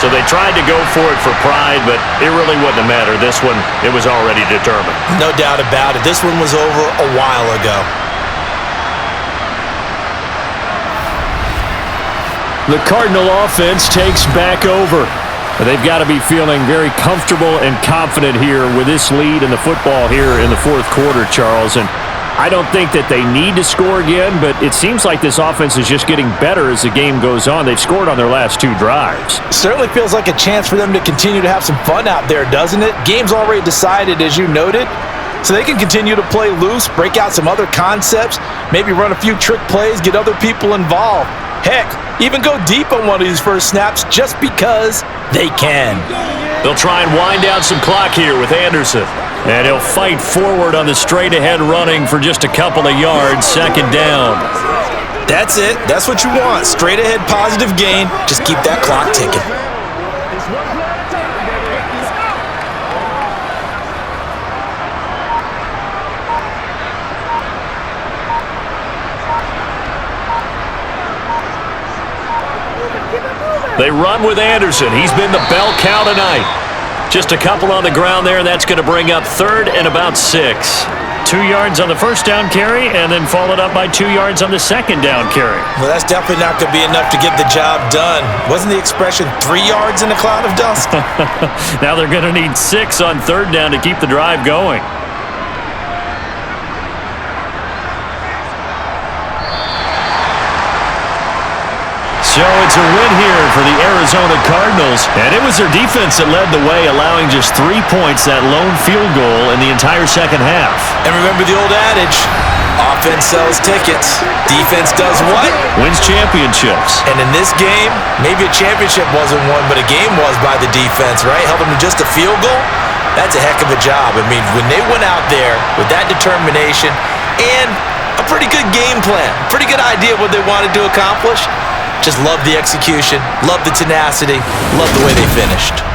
So they tried to go for it for pride, but it really wouldn't have mattered. This one, it was already determined. No doubt about it. This one was over a while ago. The Cardinal offense takes back over. They've got to be feeling very comfortable and confident here with this lead in the football here in the fourth quarter, Charles. And I don't think that they need to score again, but it seems like this offense is just getting better as the game goes on. They've scored on their last 2 drives. Certainly feels like a chance for them to continue to have some fun out there, doesn't it? Game's already decided, as you noted. So they can continue to play loose, break out some other concepts, maybe run a few trick plays, get other people involved. Heck, even go deep on one of these first snaps just because they can. They'll try and wind down some clock here with Anderson. And he'll fight forward on the straight-ahead running for just a couple of yards, 2nd down. That's it. That's what you want. Straight-ahead positive gain. Just keep that clock ticking. They run with Anderson. He's been the bell cow tonight. Just a couple on the ground there, and that's going to bring up 3rd and about 6. 2 yards on the first down carry and then followed up by 2 yards on the second down carry. Well, that's definitely not going to be enough to get the job done. Wasn't the expression 3 yards in a cloud of dust? Now they're going to need 6 on third down to keep the drive going. So it's a win here for the Arizona Cardinals. And it was their defense that led the way, allowing just 3 points, that lone field goal in the entire second half. And remember the old adage, offense sells tickets. Defense does what? Wins championships. And in this game, maybe a championship wasn't won, but a game was by the defense, right? Held them to just a field goal. That's a heck of a job. I mean, when they went out there with that determination and a pretty good game plan, pretty good idea of what they wanted to accomplish, just love the execution, love the tenacity, love the way they finished.